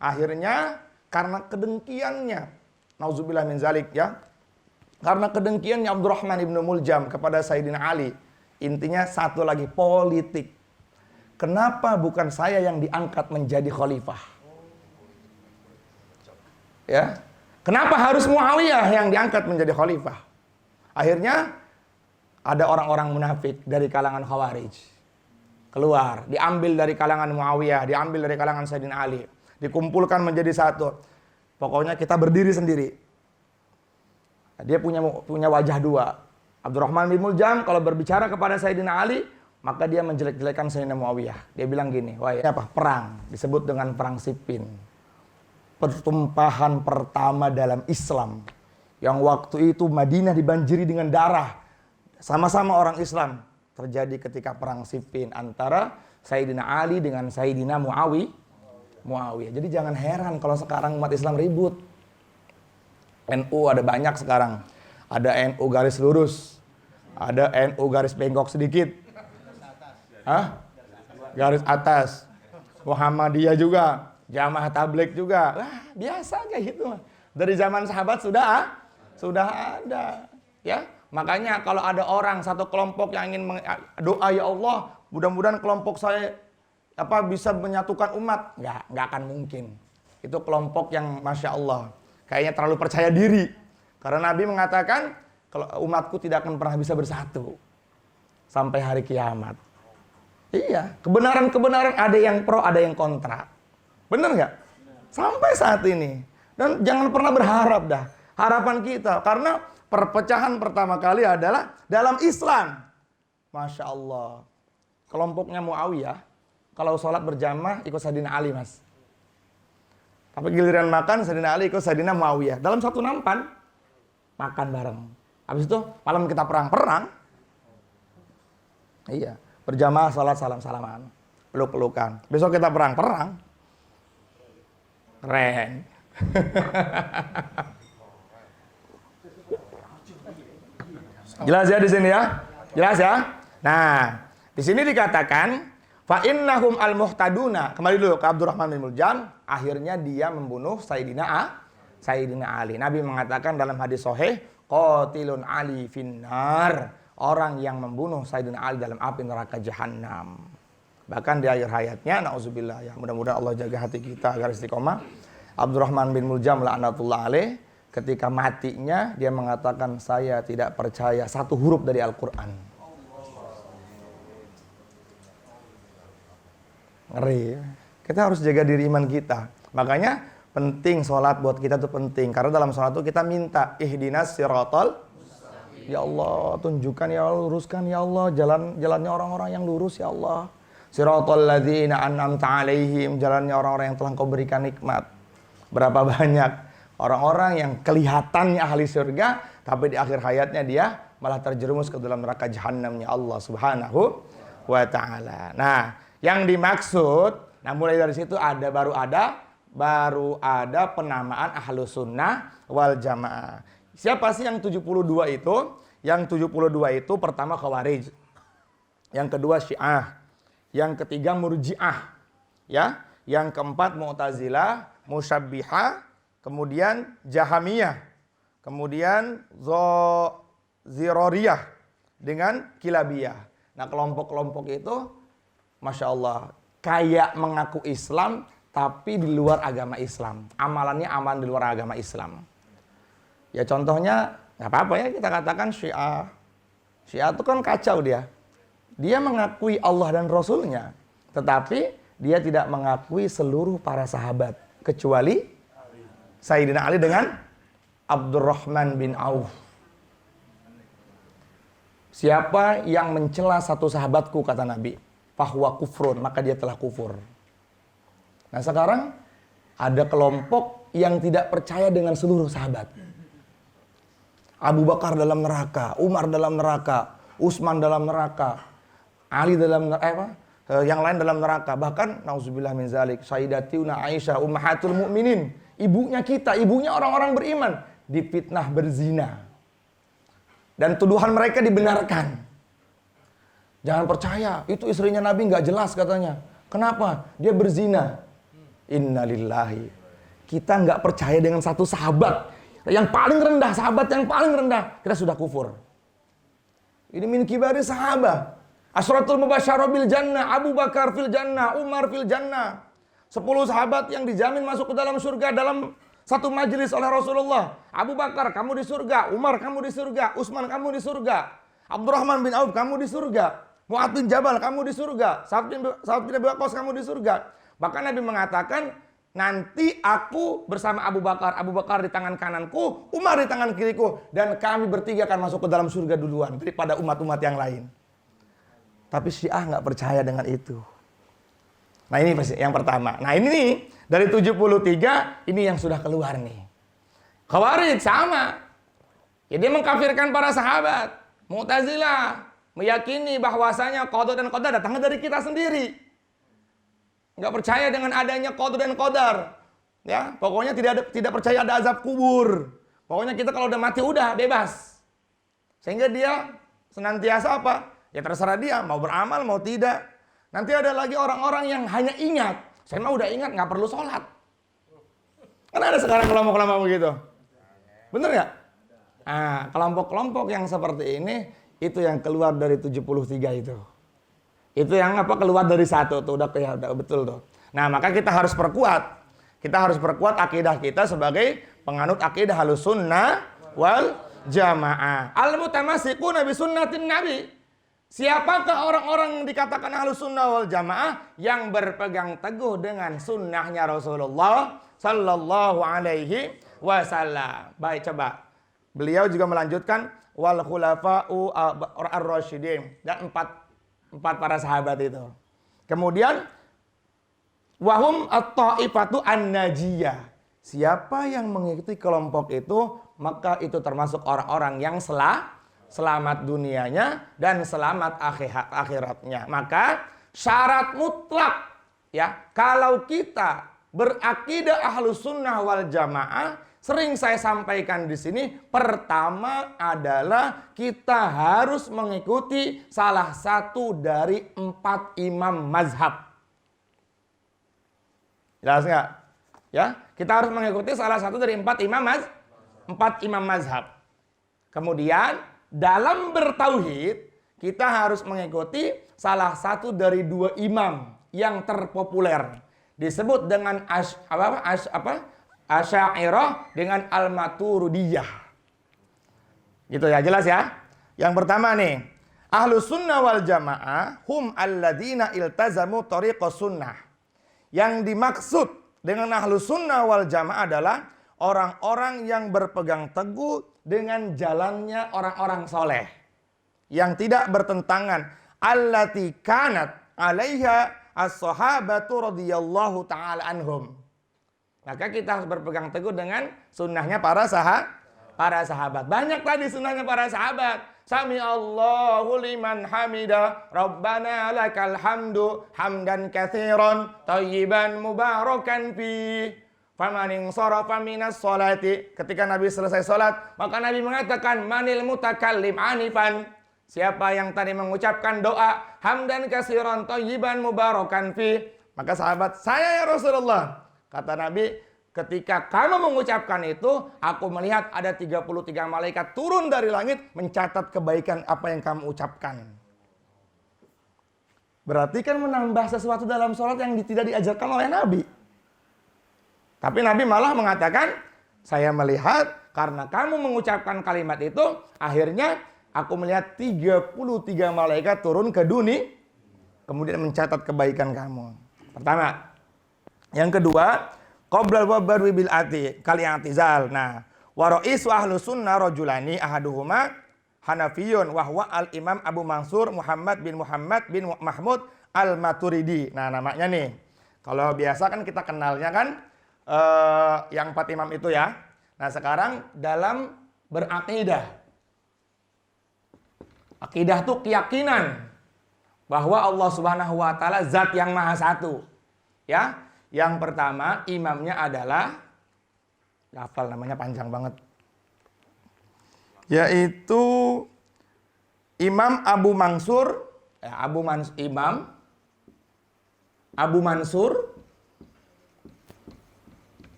Akhirnya karena kedengkiannya, nauzubillah min zalik ya. Karena kedengkiannya Abdurrahman ibnu Muljam kepada Sayyidina Ali. Intinya satu lagi, politik. Kenapa bukan saya yang diangkat menjadi khalifah? Ya. Kenapa harus Muawiyah yang diangkat menjadi khalifah? Akhirnya ada orang-orang munafik dari kalangan Khawarij. Keluar, diambil dari kalangan Muawiyah, diambil dari kalangan Sayyidina Ali. Dikumpulkan menjadi satu. Pokoknya kita berdiri sendiri. Dia punya wajah dua. Abdurrahman bin Muljam kalau berbicara kepada Sayyidina Ali, maka dia menjelek-jelekan Sayyidina Muawiyah. Dia bilang gini, wah ini apa? Perang, disebut dengan perang Siffin. Pertumpahan pertama dalam Islam. Yang waktu itu Madinah dibanjiri dengan darah. Sama-sama orang Islam. Terjadi ketika perang Siffin antara Sayyidina Ali dengan Sayyidina Muawiyah. Jadi jangan heran kalau sekarang umat Islam ribut. NU ada banyak sekarang. Ada NU garis lurus. Ada NU garis bengkok sedikit. Hah? garis atas. Muhammadiyah juga, Jamaah Tabligh juga. Wah, biasa kayak gitu. Dari zaman sahabat sudah ada, ya. Makanya kalau ada orang satu kelompok yang ingin doa, ya Allah, mudah-mudahan kelompok saya bisa menyatukan umat, nggak akan mungkin. Itu kelompok yang Masya Allah kayaknya terlalu percaya diri. Karena Nabi mengatakan kalau umatku tidak akan pernah bisa bersatu sampai hari kiamat. Iya, kebenaran-kebenaran ada yang pro, ada yang kontra. Bener nggak? Sampai saat ini. Dan jangan pernah berharap dah. Harapan kita, karena perpecahan pertama kali adalah dalam Islam. Masya Allah. Kelompoknya Muawiyah, kalau sholat berjamaah ikut Sayyidina Ali, mas. Tapi giliran makan, Sayyidina Ali ikut Sayyidina Muawiyah. Dalam satu nampan, makan bareng. Habis itu malam kita perang. Iya. Berjamaah sholat salam-salaman, peluk-pelukan. Besok kita perang. Keren. Jelas ya di sini ya? Jelas ya? Nah, di sini dikatakan fa innahum al-muhtaduna. Kembali dulu ke Abdurrahman bin Muljam, akhirnya dia membunuh Sayyidina Ali. Nabi mengatakan dalam hadis sahih, qatilun Ali finnar. Orang yang membunuh Sayyidina Ali dalam api neraka jahanam. Bahkan di akhir hayatnya, na'udzubillah ya, mudah-mudahan Allah jaga hati kita agar istiqomah. Abdurrahman bin Muljam la'natullah alaih, ketika matinya dia mengatakan, saya tidak percaya satu huruf dari Al-Quran. Ngeri. Kita harus jaga diri iman kita. Makanya penting sholat buat kita tuh penting. Karena dalam sholat itu kita minta ihdinas siratal. Ya Allah, tunjukkan ya Allah, luruskan ya Allah jalannya orang-orang yang lurus ya Allah. Siratal ladzina an'amta 'alaihim, jalannya orang-orang yang telah Kau berikan nikmat. Berapa banyak orang-orang yang kelihatannya ahli surga, tapi di akhir hayatnya dia malah terjerumus ke dalam neraka jahanamnya Allah Subhanahu wa taala. Nah, yang dimaksud, nah mulai dari situ baru ada penamaan Ahlus Sunnah wal Jamaah. Siapa sih yang 72 itu? Yang 72 itu pertama Khawarij, yang kedua Syiah, yang ketiga Murji'ah, ya, yang keempat Mu'tazilah, Musyabbihah, kemudian Jahamiyah, kemudian Ziroriyah dengan Kilabiyah. Nah, kelompok-kelompok itu Masya Allah kayak mengaku Islam tapi di luar agama Islam. Amalannya amalan di luar agama Islam. Ya contohnya, nggak apa-apa ya kita katakan Syiah. Syiah itu kan kacau dia. Dia mengakui Allah dan Rasulnya. Tetapi dia tidak mengakui seluruh para sahabat. Kecuali Sayyidina Ali dengan Abdurrahman bin Auf. Siapa yang mencela satu sahabatku, kata Nabi, fahuwa kufrun, maka dia telah kufur. Nah sekarang ada kelompok yang tidak percaya dengan seluruh sahabat. Abu Bakar dalam neraka, Umar dalam neraka, Utsman dalam neraka, Ali dalam neraka, yang lain dalam neraka. Bahkan nauzubillah min zalik, Sayyidatuna Aisyah ummahatul mukminin, ibunya kita, ibunya orang-orang beriman, difitnah berzina. Dan tuduhan mereka dibenarkan. Jangan percaya, itu istrinya Nabi nggak jelas katanya. Kenapa? Dia berzina. Innalillahi. Kita nggak percaya dengan satu sahabat yang paling rendah, sahabat yang paling rendah, kita sudah kufur. Ini min kibari sahabat. Asyratul mubasysyarah bil jannah, Abu Bakar fil jannah, Umar fil jannah. 10 sahabat yang dijamin masuk ke dalam surga dalam satu majelis oleh Rasulullah. Abu Bakar, kamu di surga. Umar, kamu di surga. Utsman, kamu di surga. Abdurrahman bin Auf, kamu di surga. Mu'adz bin Jabal, kamu di surga. Sa'ad bin Abi Waqqas, kamu di surga. Bahkan Nabi mengatakan, nanti aku bersama Abu Bakar di tangan kananku, Umar di tangan kiriku, dan kami bertiga akan masuk ke dalam surga duluan daripada umat-umat yang lain. Tapi Syiah nggak percaya dengan itu. Nah ini yang pertama. Nah ini nih, dari 73, ini yang sudah keluar nih. Khawarij sama. Ya, dia mengkafirkan para sahabat. Mu'tazilah meyakini bahwasanya qada dan qadar datangnya dari kita sendiri. Nggak percaya dengan adanya qada dan qadar. Ya, pokoknya tidak percaya ada azab kubur. Pokoknya kita kalau udah mati udah bebas. Sehingga dia senantiasa apa? Ya terserah dia mau beramal mau tidak. Nanti ada lagi orang-orang yang hanya ingat. Saya mah udah ingat, nggak perlu sholat. Kan ada sekarang kelompok-kelompok begitu. Bener nggak? Nah, kelompok-kelompok yang seperti ini, itu yang keluar dari 73 itu. Itu yang keluar dari satu tuh, udah betul tuh. Nah, maka kita harus perkuat. Kita harus perkuat akidah kita sebagai penganut akidah Ahlussunnah wal Jamaah. Al-mutamassiquna bi sunnatin Nabi. Siapakah orang-orang yang dikatakan Ahlussunnah wal Jamaah yang berpegang teguh dengan sunnahnya Rasulullah sallallahu alaihi wasallam. Baik, coba. Beliau juga melanjutkan wal khulafa'u ar-rasyidin, dan empat para sahabat itu. Kemudian wahum at-ta'ifatu an-najiyah. Siapa yang mengikuti kelompok itu, maka itu termasuk orang-orang yang selamat dunianya dan selamat akhiratnya. Maka syarat mutlak ya, kalau kita berakidah Ahlussunnah wal Jamaah, sering saya sampaikan di sini, pertama adalah kita harus mengikuti salah satu dari 4 imam mazhab. Jelas nggak? Ya, kita harus mengikuti salah satu dari 4 imam mazhab. Kemudian dalam bertauhid kita harus mengikuti salah satu dari 2 imam yang terpopuler, disebut dengan Asy'ariyah dengan Al-Maturidiyah. Gitu ya, jelas ya? Yang pertama nih, Ahlussunnah wal Jamaah hum alladzina iltazamu thariqas sunnah. Yang dimaksud dengan Ahlussunnah wal Jamaah adalah orang-orang yang berpegang teguh dengan jalannya orang-orang soleh, yang tidak bertentangan, allati kanat alaiha as-sahabatu radhiyallahu ta'ala anhum. Maka kita harus berpegang teguh dengan sunnahnya para sahabat. Banyak tadi sunnahnya para sahabat. Sami Allahu liman hamida, Rabbana lakal hamdu, hamdan katsiran, thayyiban mubarakan fi. Famaning sarafa minas sholati. Ketika Nabi selesai sholat, maka Nabi mengatakan, manil mutakallim anifan. Siapa yang tadi mengucapkan doa, hamdan katsiran, thayyiban mubarakan fi. Maka sahabat, saya ya Rasulullah. Kata Nabi, ketika kamu mengucapkan itu, aku melihat ada 33 malaikat turun dari langit mencatat kebaikan apa yang kamu ucapkan. Berarti kan menambah sesuatu dalam sholat yang tidak diajarkan oleh Nabi. Tapi Nabi malah mengatakan, saya melihat karena kamu mengucapkan kalimat itu, akhirnya aku melihat 33 malaikat turun ke dunia, kemudian mencatat kebaikan kamu. Pertama. Yang kedua, qoblal wabarwi bil ati kali i'tizal. Nah, wa ra'isu Ahlussunnah rajulani ahaduhuma Hanafiyun wa huwa al-Imam Abu Mansur Muhammad bin Mahmud al-Maturidi. Nah, namanya nih. Kalau biasa kan kita kenalnya kan yang 4 imam itu ya. Nah, sekarang dalam berakidah. Akidah itu keyakinan bahwa Allah Subhanahu wa taala zat yang maha satu. Ya. Yang pertama, imamnya adalah, hafal namanya panjang banget, yaitu Imam Abu Mansur, Imam Abu Mansur,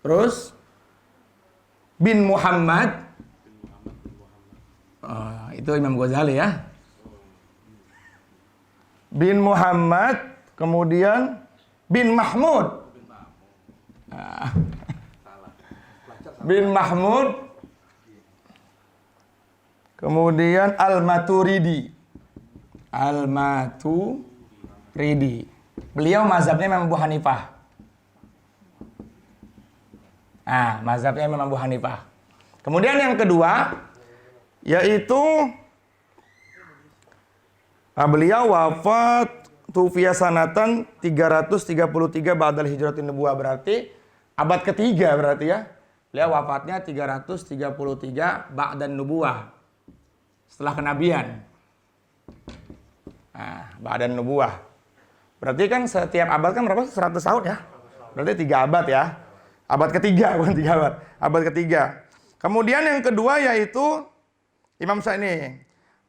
terus bin Muhammad, itu Imam Ghazali ya, bin Muhammad, kemudian bin Mahmud, bin Mahmud, kemudian Al-Maturidi. Beliau mazhabnya Imam Abu Hanifah. Mazhabnya Imam Abu Hanifah. Kemudian yang kedua, yaitu beliau wafat tufiya sanatan 333 ba'dal hijratin nubuwah, berarti abad ketiga berarti ya. Beliau wafatnya 333 ba'dan nubuwah. Setelah kenabian. Ba'dan nubuwah. Berarti kan setiap abad kan berapa? 100 tahun ya. Berarti 3 abad ya. Abad ketiga, bukan 3 abad. Abad ketiga. Kemudian yang kedua yaitu Imam Syafi'i.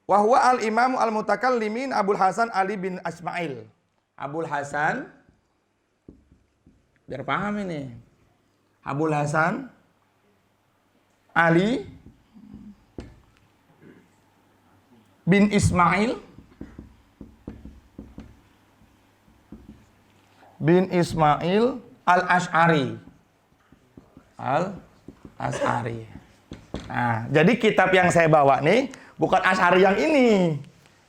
Wahwa al-imamu al-mutakallimin Abul Hasan Ali bin Ismail. Abul Hasan, biar paham ini. Abul Hasan Ali bin Ismail Al-Asy'ari. Al-Asy'ari. Nah, jadi kitab yang saya bawa nih bukan Asy'ari yang ini.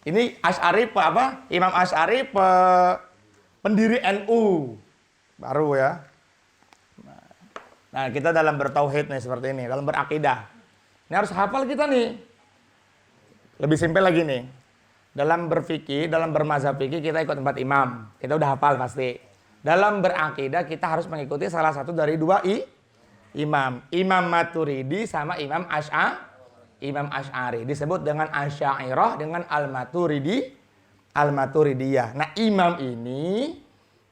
Ini Asy'ari apa? Imam Asy'ari pendiri NU. Baru ya. Nah, kita dalam bertauhid nih seperti ini, dalam berakidah. Ini harus hafal kita nih. Lebih simpel lagi nih. Dalam berfikih, dalam bermazhab fikih kita ikut 4 imam. Kita udah hafal pasti. Dalam berakidah kita harus mengikuti salah satu dari 2 imam. Imam Maturidi sama Imam Asy'ari. Disebut dengan Asy'ariyah dengan Al-Maturidiyah. Nah, imam ini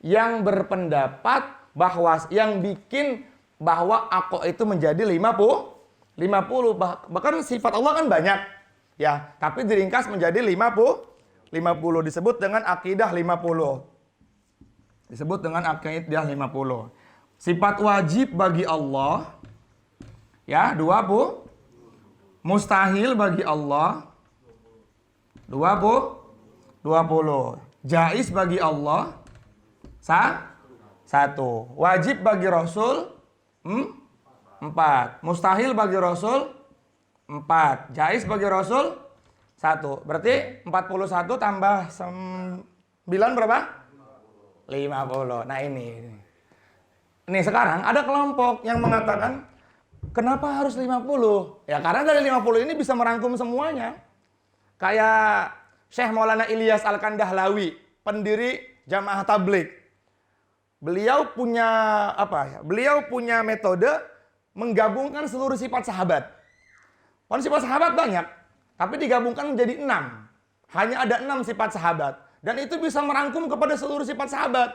yang berpendapat bahwa yang bikin bahwa aqo itu menjadi 50. Bahkan sifat Allah kan banyak. Ya, tapi diringkas menjadi 50 disebut dengan akidah 50. Disebut dengan akidah 50. Sifat wajib bagi Allah ya 20. Mustahil bagi Allah 20. Jaiz bagi Allah 1. Wajib bagi Rasul 4. Mustahil bagi Rasul 4. Jaiz bagi Rasul 1. Berarti 41 tambah 9 berapa? 50. Nah ini sekarang ada kelompok yang mengatakan kenapa harus 50? Ya karena dari 50 ini bisa merangkum semuanya. Kayak Syekh Maulana Ilyas Al-Kandahlawi, pendiri Jamaah Tabligh. Beliau punya Beliau punya metode menggabungkan seluruh sifat sahabat. Sifat sahabat banyak, tapi digabungkan menjadi 6. Hanya ada 6 sifat sahabat. Dan itu bisa merangkum kepada seluruh sifat sahabat.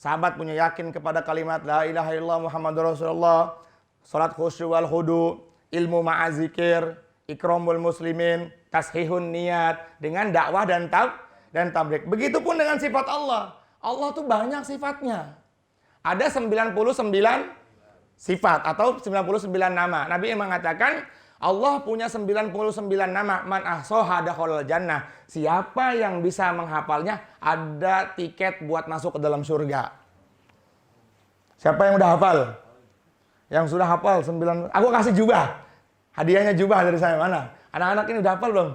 Sahabat punya yakin kepada kalimat La ilaha illallah Muhammadur Rasulullah, salat khusyuk wal khudu, ilmu ma'azikir, ikramul muslimin, tashihun niat, dengan dakwah dan tabligh. Begitupun dengan sifat Allah. Allah tuh banyak sifatnya. Ada 99 sifat atau 99 nama. Nabi yang mengatakan Allah punya 99 nama. Man ahsaha dakhalal jannah. Siapa yang bisa menghafalnya ada tiket buat masuk ke dalam surga. Siapa yang udah hafal? Yang sudah hafal 9. Aku kasih jubah. Hadiahnya jubah dari saya. Mana? Anak-anak ini udah hafal belum?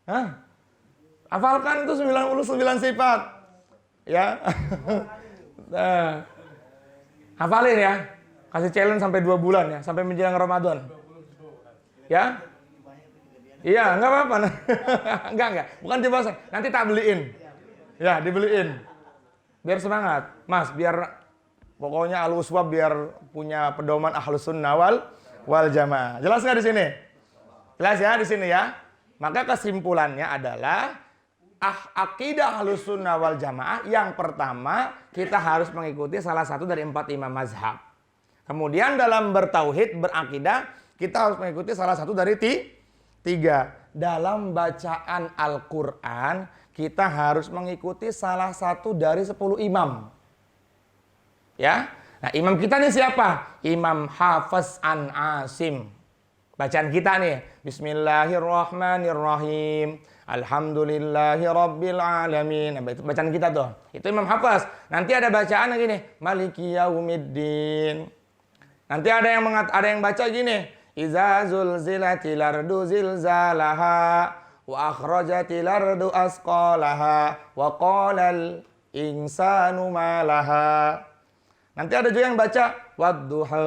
Hah? Hafalkan itu 99 sifat. Ya. Nah. Hafalin ya. Kasih challenge sampai 2 bulan ya, sampai menjelang Ramadan. Ya? Iya, enggak apa-apa. Enggak. Bukan dibahas. Nanti tak beliin. Ya, dibeliin. Biar semangat. Mas, biar pokoknya al-uswa biar punya pedoman ahlus sunnah wal jamaah. Jelas nggak di sini? Jelas ya di sini ya. Maka kesimpulannya adalah akidah ahlus sunnah wal jamaah yang pertama kita harus mengikuti salah satu dari 4 imam mazhab. Kemudian dalam bertauhid, berakidah, kita harus mengikuti salah satu dari 3. Dalam bacaan Al-Quran, kita harus mengikuti salah satu dari 10 imam. Ya, nah imam kita nih siapa? Imam Hafiz an Asim. Bacaan kita nih, Bismillahirrahmanirrahim, Alhamdulillahi Rabbil Alamin. Nah, itu bacaan kita tuh. Itu Imam Hafiz. Nanti ada bacaan lagi nih, Maliki Yaumiddin. Nanti ada yang baca gini, Iza zulzilatil ardu zilzalaha wa akhrajatil ardu asqalaha wa qalal insanu malaha. Nanti ada juga yang baca wadduha,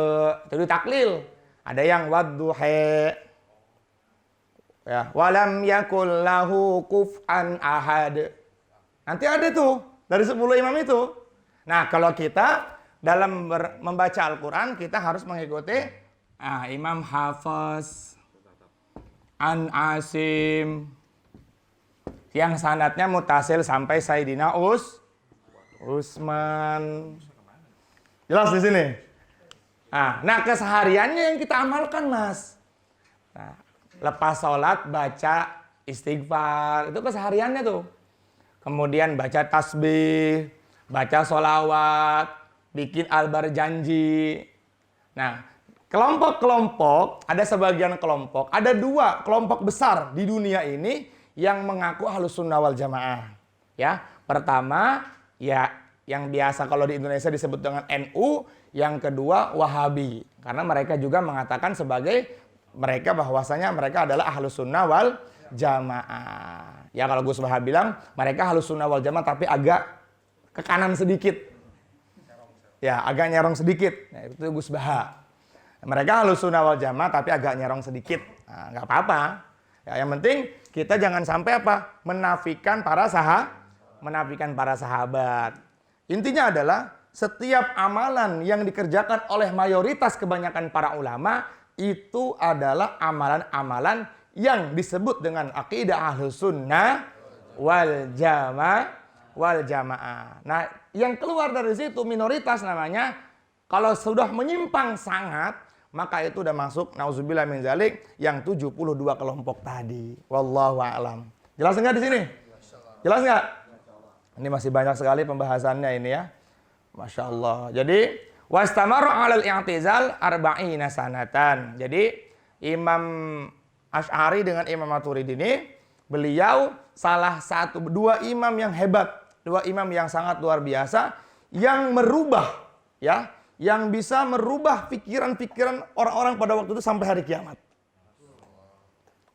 itu taklil. Ada yang wadduha. Ya, walam yakul lahu kuf'an ahad. Nanti ada tuh dari 10 imam itu. Nah, kalau kita dalam membaca Al-Quran kita harus mengikuti Imam Hafiz an Asim yang sanadnya mutasil sampai Sayyidina Utsman. Jelas di sini. Nah, kesehariannya yang kita amalkan, Mas. Nah, lepas sholat baca istighfar, itu kesehariannya tuh. kemudian baca tasbih, baca sholawat, bikin albar janji. Nah, kelompok-kelompok, ada sebagian kelompok, ada 2 kelompok besar di dunia ini yang mengaku Ahlus Sunnah wal Jamaah. Ya, pertama ya yang biasa kalau di Indonesia disebut dengan NU, yang kedua Wahabi. Karena mereka juga mengatakan sebagai mereka bahwasanya mereka adalah Ahlus Sunnah wal Jamaah. Ya kalau Gus Baha bilang mereka Ahlus Sunnah wal Jamaah tapi agak ke kanan sedikit. Ya, agak nyerong sedikit. Nah, itu Gus Baha. Mereka Ahlus Sunnah wal Jamaah tapi agak nyerong sedikit. Nah, nggak apa-apa. Ya, yang penting kita jangan sampai apa? Menafikan para sahabat. Intinya adalah setiap amalan yang dikerjakan oleh mayoritas kebanyakan para ulama itu adalah amalan-amalan yang disebut dengan akidah Ahlus Sunnah wal Jamaah. Nah, yang keluar dari situ minoritas namanya, kalau sudah menyimpang sangat, maka itu udah masuk nauzubillah min zalik yang 72 kelompok tadi. Wallahu a'lam. Jelas enggak di sini? Jelas enggak? Ini masih banyak sekali pembahasannya ini ya. Masya Allah. Jadi wastamaru 'alal i'tizal arba'ina sanatan. Jadi Imam Asy'ari dengan Imam Maturidi ini beliau salah satu 2 imam yang hebat, 2 imam yang sangat luar biasa yang merubah ya, yang bisa merubah pikiran-pikiran orang-orang pada waktu itu sampai hari kiamat.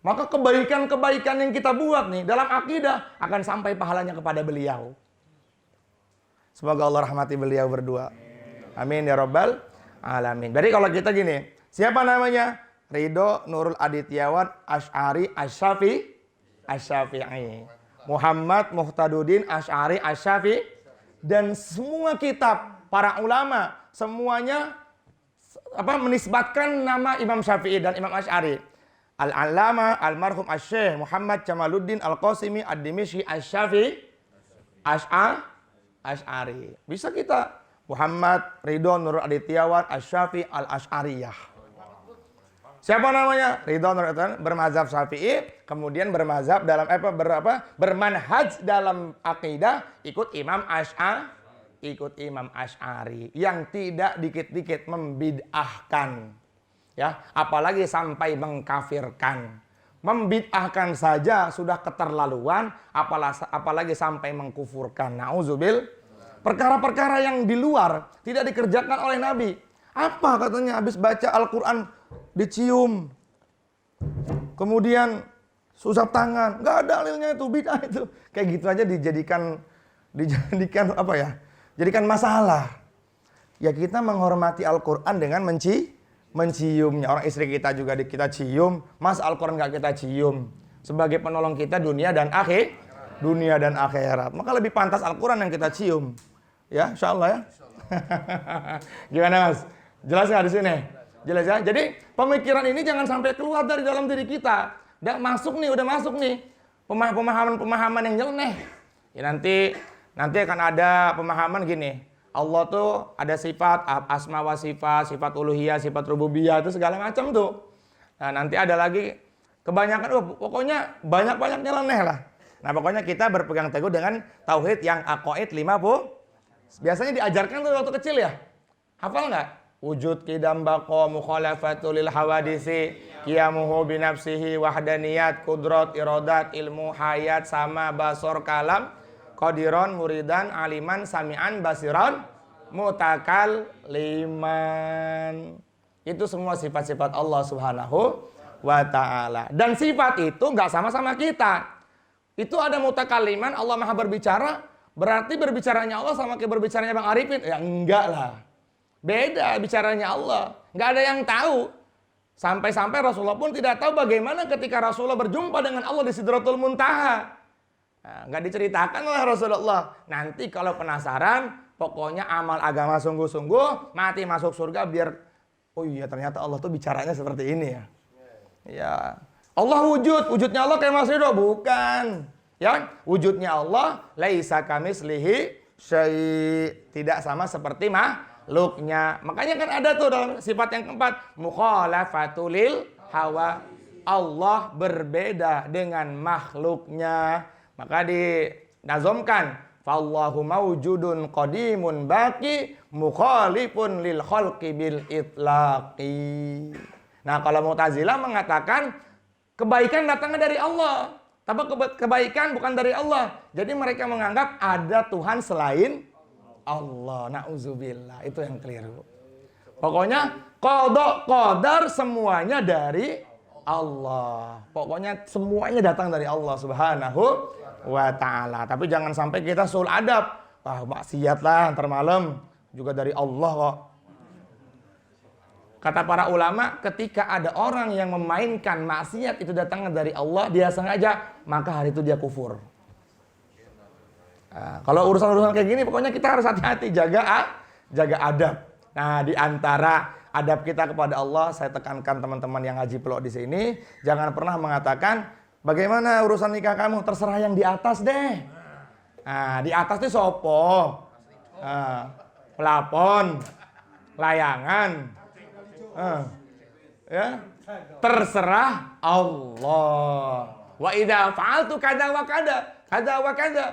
Maka kebaikan-kebaikan yang kita buat nih dalam akidah akan sampai pahalanya kepada beliau. Semoga Allah rahmati beliau berdua. Amin ya rabbal alamin. Jadi kalau kita gini, siapa namanya? Ridho Nurul Adityawan Asy'ari Asy-Syafi'i. Muhammad Muhtadudin Asy'ari Asy-Syafi'i. Dan semua kitab para ulama semuanya menisbatkan nama Imam Syafi'i dan Imam Asy'ari. Al-Allama Al-Marhum Asy-Syaikh Muhammad Jamaluddin Al-Qasimi Ad-Dimishqi Asy-Syafi'i Asy'ari. Bisa kita Muhammad Ridho Nurul Adityawan Asy-Syafi'i Al-Asy'ariyah. Siapa namanya? Ridho Nurul Adityawan bermazhab Syafi'i, kemudian bermazhab dalam bermanhaj dalam akidah ikut Imam Asy'ari yang tidak dikit-dikit membid'ahkan. Ya, apalagi sampai mengkafirkan. Membid'ahkan saja sudah keterlaluan, apalagi sampai mengkufurkan. Nauzubil. Perkara-perkara yang di luar tidak dikerjakan oleh Nabi. Apa katanya habis baca Al-Qur'an dicium. Kemudian susap tangan, enggak ada dalilnya itu, bid'ah itu. Kayak gitu aja dijadikan apa ya? Jadikan masalah. Ya kita menghormati Al-Qur'an dengan menciumnya. Orang istri kita juga kita cium, Mas Al-Qur'an enggak kita cium. Sebagai penolong kita dunia dan akhirat. Maka lebih pantas Al-Qur'an yang kita cium. Ya, insyaallah ya. Gimana Mas? Jelas nggak di sini? Jelas ya? Jadi pemikiran ini jangan sampai keluar dari dalam diri kita. Udah masuk nih pemahaman-pemahaman yang nyeleneh. Ya nanti akan ada pemahaman gini. Allah tuh ada sifat asma wa sifat, sifat uluhiyah, sifat rububiyah itu segala macam tuh. Nah, nanti ada lagi kebanyakan pokoknya banyak-banyak nyeleneh lah. Nah, pokoknya kita berpegang teguh dengan tauhid yang aqaid 50. Biasanya diajarkan tuh waktu kecil ya. Hafal nggak? Wujud qidam baqa mukhalafatul lil hawadisi qiyamuhu bi nafsihi wahdaniyat qudrat iradat ilmu hayat sama basor kalam qadiron muridan aliman sami'an basiran mutakalliman. Itu semua sifat-sifat Allah Subhanahu wa taala. Dan sifat itu nggak sama-sama kita. Itu ada mutakalliman, Allah Maha berbicara. Berarti berbicaranya Allah sama kayak berbicaranya Bang Arifin? Ya enggak lah. Beda bicaranya Allah. Enggak ada yang tahu. Sampai-sampai Rasulullah pun tidak tahu bagaimana ketika Rasulullah berjumpa dengan Allah di Sidratul Muntaha. Nah, enggak diceritakan oleh Rasulullah. Nanti kalau penasaran, pokoknya amal agama sungguh-sungguh, mati masuk surga biar, oh iya ternyata Allah tuh bicaranya seperti ini ya. Ya. Allah wujudnya Allah kayak Mas Ridho? Bukan. Ya, wujudnya Allah laisa kamitslihi syai', tidak sama seperti makhluknya. Makanya kan ada tuh dalam sifat yang keempat, mukhalafatul lil hawa. Allah berbeda dengan makhluknya. Maka di nazomkan, fallahu mawjudun qadimun baqi mukhalifun lil khalqi bil itlaqi. Nah, kalau Mu'tazilah mengatakan kebaikan datangnya dari Allah, tapi kebaikan bukan dari Allah. Jadi mereka menganggap ada Tuhan selain Allah. Na'udzubillah, itu yang keliru. Pokoknya qada qadar semuanya dari Allah. Pokoknya semuanya datang dari Allah Subhanahu wa ta'ala. Tapi jangan sampai kita suul adab. Wah, maksiat lah ntar malam juga dari Allah kok. Kata para ulama, ketika ada orang yang memainkan maksiat itu datangnya dari Allah, dia sengaja, maka hari itu dia kufur. Nah, kalau urusan-urusan kayak gini, pokoknya kita harus hati-hati, jaga adab. Nah, di antara adab kita kepada Allah, saya tekankan teman-teman yang ngaji pelok di sini, jangan pernah mengatakan, bagaimana urusan nikah kamu? Terserah yang di atas deh. Nah, di atas itu sopo, pelapon, layangan, ya, terserah Allah. Wa idza fa'altu kada wa kada,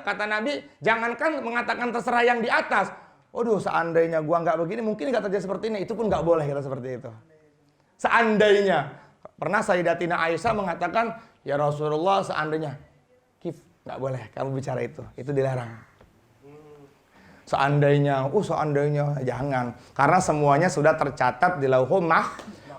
kata Nabi, jangankan mengatakan terserah yang di atas. Waduh, seandainya gua nggak begini, mungkin nggak terjadi seperti ini. Itu pun nggak boleh kita seperti itu. Seandainya, pernah Sayyidatina Aisyah mengatakan, ya Rasulullah, seandainya, nggak boleh kamu bicara itu dilarang. Seandainya, jangan. Karena semuanya sudah tercatat di Lauhul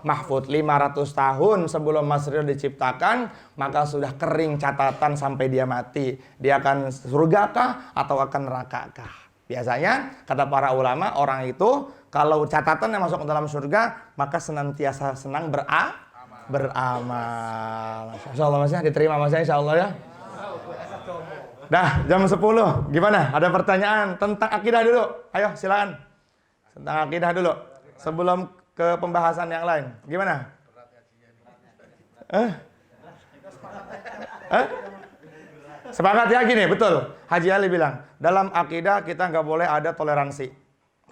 Mahfuz. 500 tahun sebelum Mas Rio diciptakan, maka sudah kering catatan sampai dia mati. Dia akan surgakah atau akan nerakakah? Biasanya, kata para ulama, orang itu kalau catatan yang masuk ke dalam surga, maka senantiasa senang beramal. Insya Allah Masnya diterima Masnya, insya Allah ya. Dah, jam 10. Gimana? Ada pertanyaan tentang akidah dulu? Ayo, silakan. Tentang akidah dulu. Sebelum ke pembahasan yang lain. Gimana? Sepakat ya gini, betul. Haji Ali bilang, dalam akidah kita nggak boleh ada toleransi.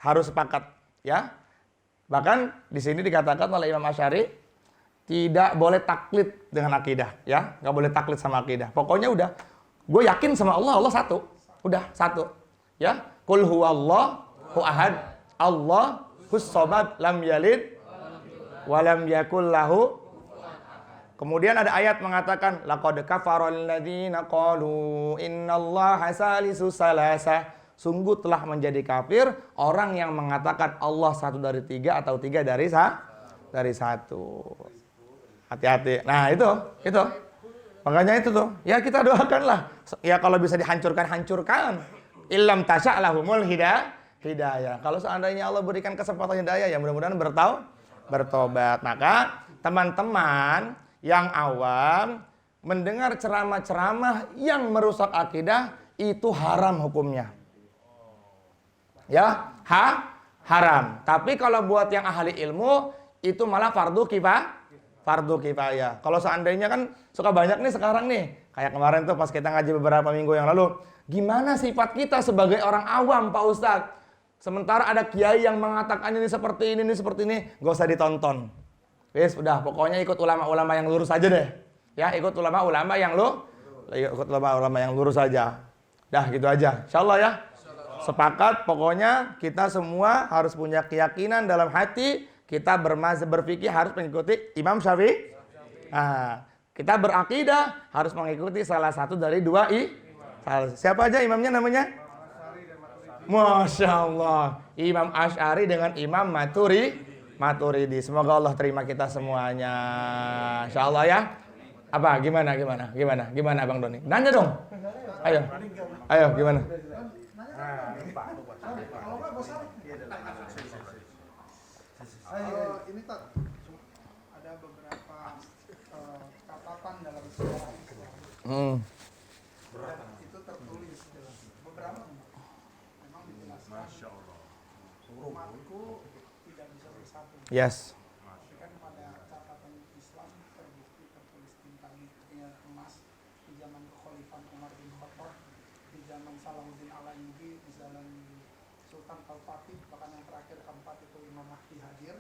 Harus sepakat, ya. Bahkan di sini dikatakan oleh Imam Asy'ari, tidak boleh taklid dengan akidah, ya. Nggak boleh taklid sama akidah. Pokoknya udah, gue yakin sama Allah, Allah satu. Udah, satu. Ya. Qul huwallahu ahad, Allahus samad, lam yalid, walam yakul lahu. Kemudian ada ayat mengatakan, laqad kafaral ladzina qalu innallaha salisu salasa. Sungguh telah menjadi kafir orang yang mengatakan Allah satu dari tiga atau tiga dari satu. Hati-hati. Nah, itu. Makanya itu tuh. Ya kita doakanlah. Ya kalau bisa dihancurkan, hancurkan. Illam tasya' lahumul hidayah. Kalau seandainya Allah berikan kesempatan hidayah, ya mudah-mudahan bertobat. Maka teman-teman yang awam mendengar ceramah-ceramah yang merusak akidah itu haram hukumnya. Ya, haram. Tapi kalau buat yang ahli ilmu itu malah fardu kifayah. Kalau seandainya kan suka banyak nih sekarang nih, kayak kemarin tuh pas kita ngaji beberapa minggu yang lalu, gimana sifat kita sebagai orang awam, Pak Ustadz? Sementara ada kiai yang mengatakan ini seperti ini, gak usah ditonton. Wis, udah, pokoknya ikut ulama-ulama yang lurus aja deh. Ya, ikut ulama-ulama yang lurus aja. Dah, gitu aja. Insyaallah ya. Sepakat, pokoknya kita semua harus punya keyakinan dalam hati, kita berpikir harus mengikuti Imam Syafi'i. Nah, kita berakidah harus mengikuti salah satu dari dua siapa aja imamnya namanya? Masya Allah, Imam Asy'ari dengan Imam Maturidi. Semoga Allah terima kita semuanya. Insya Allah ya. Apa? Gimana Bang Doni? Nanya dong. Ayo, gimana? Ini tak ada beberapa catatan dalam sejarah Islam. Itu tertulis beberapa memang dijelaskan. Masya Allah. Umatku tidak bisa bersatu. Yes. Tapi kan pada catatan Islam terbukti tertulis tentang emas di zaman Khalifah Umar bin Khattab, di zaman Salahuddin Al-Ayyubi, di zaman Sultan Al-Fatih, bahkan yang terakhir keempat itu Imam Mahdi hadir.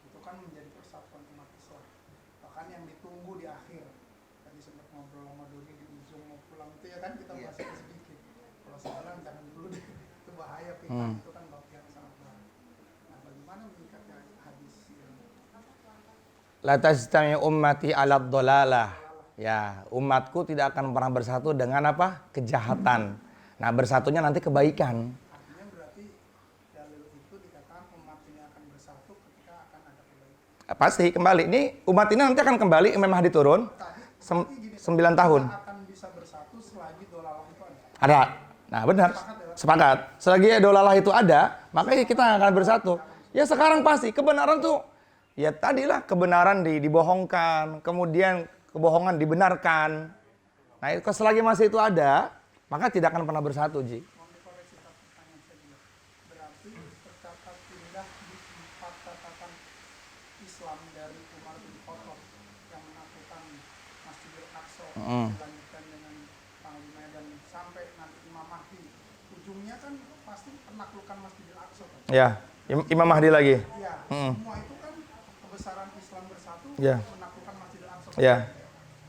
Itu kan menjadi persatuan umat Islam. Bahkan yang ditunggu di akhir, tadi sempat ngobrol sama Doni di ujung mau pulang itu ya kan, kita bahas sedikit. sekarang jangan dulu deh, itu bahaya fitnah, itu kan bab yang sangat berat. Nah, bagaimana menyikapi hadis yang La tajtami ummati 'ala dhalalah. Ya, umatku tidak akan pernah bersatu dengan apa? Kejahatan. Nah, bersatunya nanti kebaikan. artinya berarti dalil itu dikatakan umat ini akan bersatu ketika akan ada kebaikan. Pasti kembali. Ini umat ini nanti akan kembali Imam Mahdi turun Berarti gini, 9 tahun. kita akan bisa bersatu selagi dolalah itu ada. Ada. Nah, benar. Sepakat. Selagi dolalah itu ada, makanya kita akan bersatu. Ya sekarang pasti kebenaran tuh ya tadilah kebenaran dibohongkan, kemudian kebohongan dibenarkan. Nah, itu selagi masih itu ada, maka tidak akan pernah bersatu, Ji. Mohon dikoreksi satu pertanyaan saya juga. Berarti tercatat pindah di 4 catatan Islam dari Umar bin Khattab yang menaklukkan Masjidil Aqsa, dilanjutkan dengan Panglima dan sampai nanti Imam Mahdi. Ujungnya kan pasti penaklukan Masjidil Aqsa kan? Ya, Imam Mahdi lagi. Iya, semua itu kan kebesaran Islam bersatu Ya. menaklukkan Masjidil Aqsa. Ya.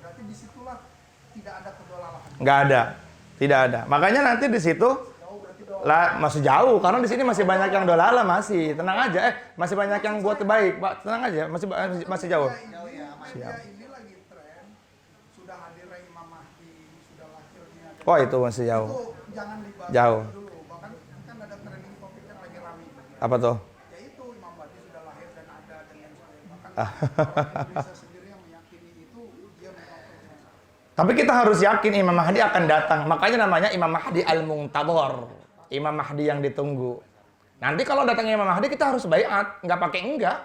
Berarti disitulah tidak ada kedolalahan. Nggak ada. Tidak ada. Makanya nanti di situ lah masih jauh karena di sini masih banyak yang dolala masih. Tenang aja. Masih banyak yang buat baik, Pak. Tenang aja. Masih jauh. Media ini lagi tren, sudah hadirnya Imam Mahdi, sudah lahirnya. Oh, itu masih jauh. Itu jangan dibahas Jauh. dulu. Bahkan kan ada trending topik yang lagi ramai. Apa tuh? Yaitu Imam Mahdi sudah lahir dan ada dan lain sebagainya. Bahkan orang Indonesia sendiri yang meyakini itu dia memang. Tapi kita harus yakin Imam Mahdi akan datang. Makanya namanya Imam Mahdi Al-Muntadhar. Imam Mahdi yang ditunggu. Nanti kalau datangnya Imam Mahdi kita harus baiat, nggak pakai enggak.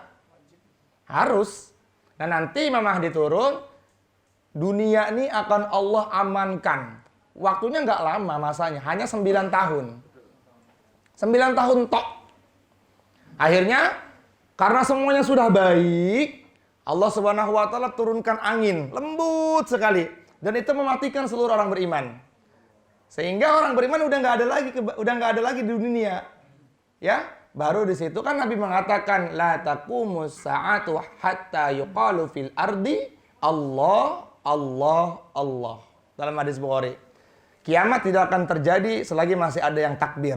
Harus. Nah, nanti Imam Mahdi turun, dunia ini akan Allah amankan. Waktunya nggak lama masanya, hanya 9 tahun. 9 tahun tok. Akhirnya karena semuanya sudah baik, Allah Subhanahu wa taala turunkan angin lembut sekali dan itu mematikan seluruh orang beriman. Sehingga orang beriman udah nggak ada lagi di dunia. Ya, baru di situ kan Nabi mengatakan la taqumus sa'atu hatta yuqalu fil ardi Allah Allah Allah. Dalam hadis Bukhari. Kiamat tidak akan terjadi selagi masih ada yang takbir.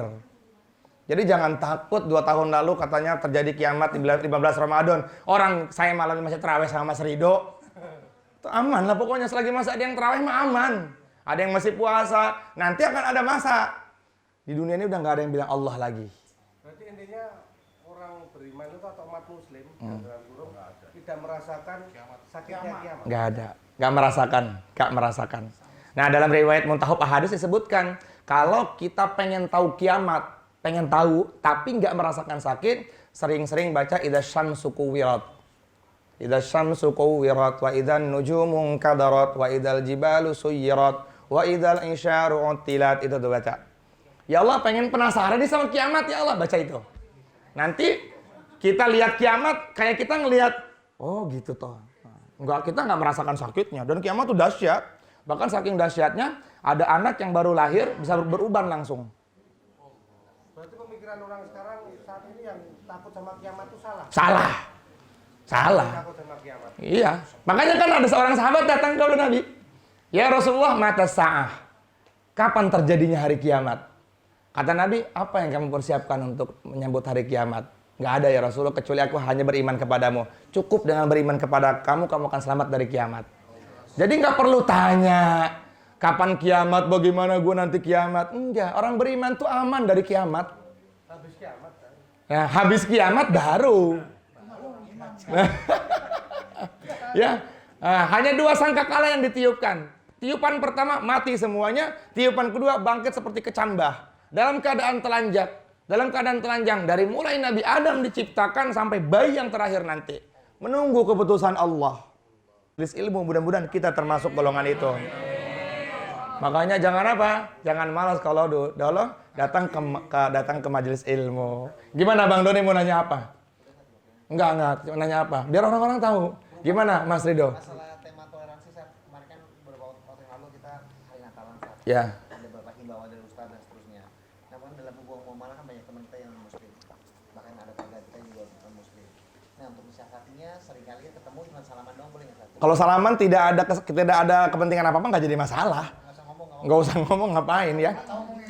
Jadi jangan takut 2 tahun lalu katanya terjadi kiamat 15 Ramadan. Orang saya malam masih terawih sama Mas Rido. Itu aman lah pokoknya selagi masih ada yang terawih mah aman. Ada yang masih puasa. Nanti akan ada masa. Di dunia ini udah nggak ada yang bilang Allah lagi. Berarti intinya orang beriman itu atau umat muslim dalam kurung tidak merasakan sakitnya kiamat. Nggak ada. Nggak merasakan. Nah dalam riwayat Muntahab Ahadits disebutkan kalau kita pengen tahu kiamat, pengen tahu tapi nggak merasakan sakit, sering-sering baca idza syamsu kuwirat. Idza syamsu kuwirat wa idzan nujumu kadarat wa idzal jibalu suyirat wa idzal isyaru utilat. Itu tuh baca. Ya Allah pengen penasaran nih sama kiamat, ya Allah baca itu. Nanti kita lihat kiamat kayak kita ngelihat oh gitu toh. Enggak, kita nggak merasakan sakitnya dan kiamat tuh dahsyat. Bahkan saking dahsyatnya ada anak yang baru lahir bisa beruban langsung. Berarti pemikiran orang sekarang saat ini yang takut sama kiamat itu salah. Salah. Takut sama kiamat. Iya. Makanya kan ada seorang sahabat datang ke Nabi. Ya Rasulullah, mata sa'ah. Kapan terjadinya hari kiamat? Kata Nabi, apa yang kamu persiapkan untuk menyambut hari kiamat? Nggak ada ya Rasulullah, kecuali aku hanya beriman kepadamu. Cukup dengan beriman kepada kamu, kamu akan selamat dari kiamat. Jadi nggak perlu tanya, kapan kiamat, bagaimana gue nanti kiamat. Enggak, orang beriman tuh aman dari kiamat. Habis kiamat kan? Nah, habis kiamat baru. Ya, hanya 2 sangkakala yang ditiupkan. Tiupan pertama mati semuanya, tiupan kedua bangkit seperti kecambah. Dalam keadaan telanjang dari mulai Nabi Adam diciptakan sampai bayi yang terakhir nanti. Menunggu keputusan Allah. Ilmu mudah-mudahan kita termasuk golongan itu. Makanya jangan apa? Jangan malas kalau datang ke majelis ilmu. Gimana Bang Doni mau nanya apa? Enggak, cuma nanya apa? Biar orang-orang tahu. Gimana Mas Rido? Masalah tema toleransi, Seth. Kemarin kan beberapa waktu yang lalu kita hari Natalan, Seth. Ya. Ada beberapa himbauan dari Ustaz dan seterusnya. Namun dalam hubungan muamalah kan banyak teman kita yang muslim. Bahkan ada tetangga kita juga bukan muslim. Nah untuk mensiasatinya seringkali ketemu cuma salaman doang boleh nggak, Seth? Kalau salaman tidak ada kepentingan apa-apa nggak jadi masalah. Nggak usah ngomong, Nggak usah ngomong ngapain ya.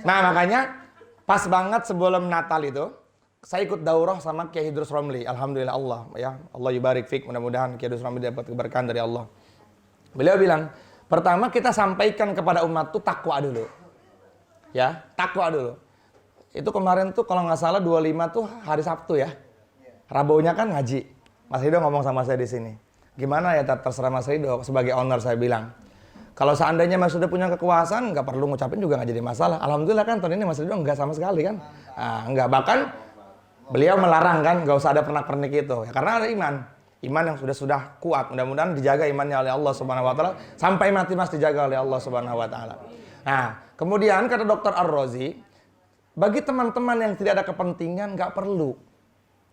Nah, makanya pas banget sebelum Natal itu, saya ikut daurah sama Kiai Idrus Romli. Alhamdulillah Allah, ya. Allah yubarik fik. Mudah-mudahan Kiai Idrus Romli dapat keberkahan dari Allah. Beliau bilang, pertama kita sampaikan kepada umat tuh takwa dulu. Ya, takwa dulu. Itu kemarin tuh kalau nggak salah 25 tuh hari Sabtu ya. Rabunya kan ngaji. Mas Rido ngomong sama saya di sini. Gimana ya, terserah Mas Rido, sebagai owner saya bilang. Kalau seandainya Mas Rido punya kekuasaan, nggak perlu ngucapin juga nggak jadi masalah. Alhamdulillah kan tahun ini Mas Rido nggak sama sekali kan. Nah, nggak, bahkan beliau melarang kan, nggak usah ada pernak-pernik itu. Ya, karena ada iman. Iman yang sudah kuat. Mudah-mudahan dijaga imannya oleh Allah Subhanahu Wa Taala. Sampai mati Mas dijaga oleh Allah Subhanahu Wa Taala. Nah, kemudian kata Dr. Ar-Razi, bagi teman-teman yang tidak ada kepentingan, nggak perlu.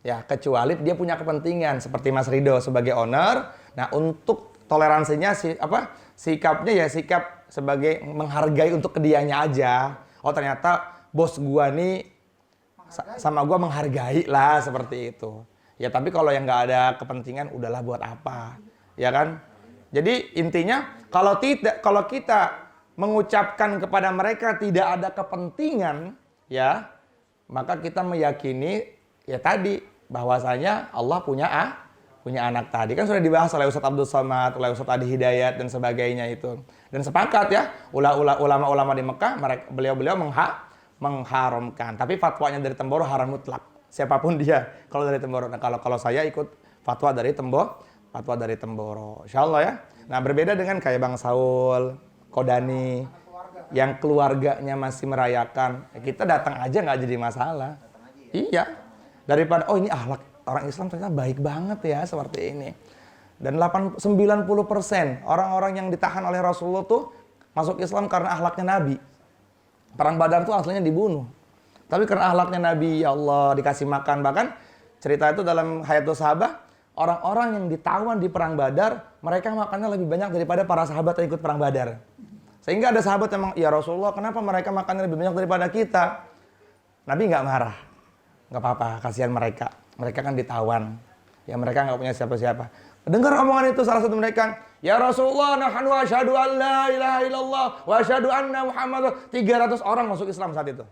Ya, kecuali dia punya kepentingan seperti Mas Rido sebagai owner. Nah, untuk toleransinya sikapnya ya sikap sebagai menghargai untuk kedianya aja. Oh, ternyata bos gua nih sama gua menghargai lah seperti itu. Ya, tapi kalau yang nggak ada kepentingan udahlah buat apa? Ya kan? Jadi intinya kalau kita mengucapkan kepada mereka tidak ada kepentingan, ya, maka kita meyakini ya tadi bahwasanya Allah punya anak tadi. Kan sudah dibahas oleh Ustadz Abdul Somad, oleh Ustadz Adi Hidayat dan sebagainya itu. Dan sepakat ya, ulama-ulama di Mekah, beliau-beliau mengharamkan. Tapi fatwanya dari Temboro haram mutlak. Siapapun dia kalau dari Temboro. Nah, kalau saya ikut fatwa dari Temboro. Insyaallah ya. Nah, berbeda dengan kayak Bang Saul, Kodani yang keluarganya masih merayakan. Kita datang aja nggak jadi masalah. Iya. Daripada, oh ini akhlak orang Islam ternyata baik banget ya seperti ini. Dan 90% orang-orang yang ditahan oleh Rasulullah tuh masuk Islam karena akhlaknya Nabi. Perang Badar tuh aslinya dibunuh. Tapi karena akhlaknya Nabi, ya Allah, dikasih makan. Bahkan cerita itu dalam Hayatus Sahabah, orang-orang yang ditawan di Perang Badar, mereka makannya lebih banyak daripada para sahabat yang ikut Perang Badar. Sehingga ada sahabat yang, ya Rasulullah, kenapa mereka makannya lebih banyak daripada kita? Nabi nggak marah. Nggak apa-apa, kasihan mereka. Mereka kan ditawan. Ya mereka nggak punya siapa-siapa. Dengar omongan itu salah satu mereka, ya Rasulullah, nahnu asyhadu an la ilaha illallah wa asyhadu anna Muhammad. 300 orang masuk Islam saat itu.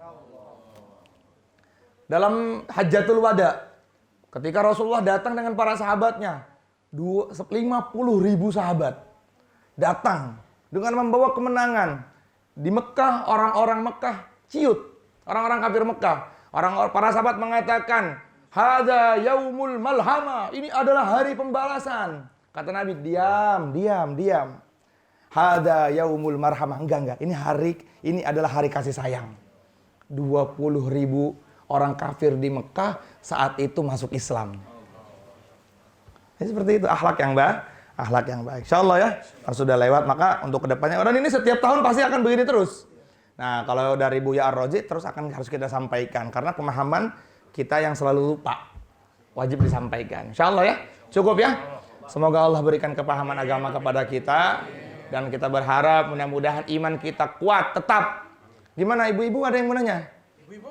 Dalam Hajjatul Wada, ketika Rasulullah datang dengan para sahabatnya, 50.000 sahabat datang dengan membawa kemenangan. Di Mekah, orang-orang Mekah ciut, orang-orang kafir Mekah. Para sahabat mengatakan, hadza yaumul malhama, ini adalah hari pembalasan. Kata Nabi, diam. Hadza yaumul marhamah, enggak. Ini adalah hari kasih sayang. 20.000 orang kafir di Mekah saat itu masuk Islam. Ini seperti itu akhlak yang baik. Insyaallah ya, kalau sudah lewat maka untuk kedepannya. Dan ini setiap tahun pasti akan begini terus. Nah, kalau dari Buya Ar-Razi terus harus kita sampaikan karena pemahaman kita yang selalu lupa wajib disampaikan. Insyaallah ya. Cukup ya. Semoga Allah berikan kepahaman agama kepada kita dan kita berharap mudah-mudahan iman kita kuat tetap. Gimana ibu-ibu, ada yang mau nanya? Ibu-ibu,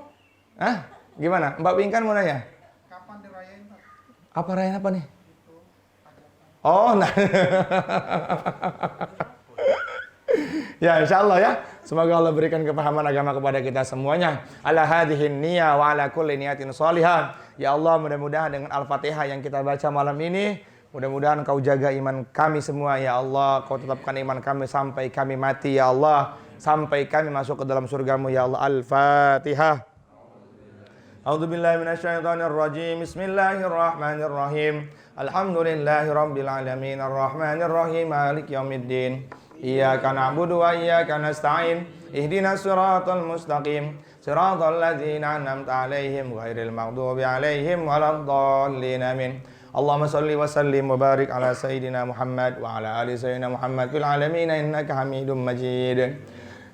Gimana? Mbak Pinkan mau nanya? kapan dirayain, Pak? Apa rayain apa nih? Itu hajatan. Oh, nah. Ya, insyaallah ya. Semoga Allah berikan kepahaman agama kepada kita semuanya. Ala hadhihin niyya wa ala kulli niyatin shalihah. Ya Allah, mudah-mudahan dengan Al-Fatihah yang kita baca malam ini, mudah-mudahan Kau jaga iman kami semua ya Allah. Kau tetapkan iman kami sampai kami mati ya Allah. Sampai kami masuk ke dalam surga-Mu ya Allah. Al-Fatihah. A'udzubillahi minasyaitonirrajim. Bismillahirrahmanirrahim. Alhamdulillahirabbil alamin arrahmanirrahim maliki yaumiddin. Iyyaka na'budu wa iyyaka nasta'in. Ihdinas siratal mustaqim. Siratal ladzina an'amta 'alaihim ghairil maghdubi 'alaihim waladdallin. Amin. Allahumma shalli wa sallim wa barik ala sayyidina Muhammad wa ala ali sayyidina Muhammad fil alamin innaka Hamidum Majid.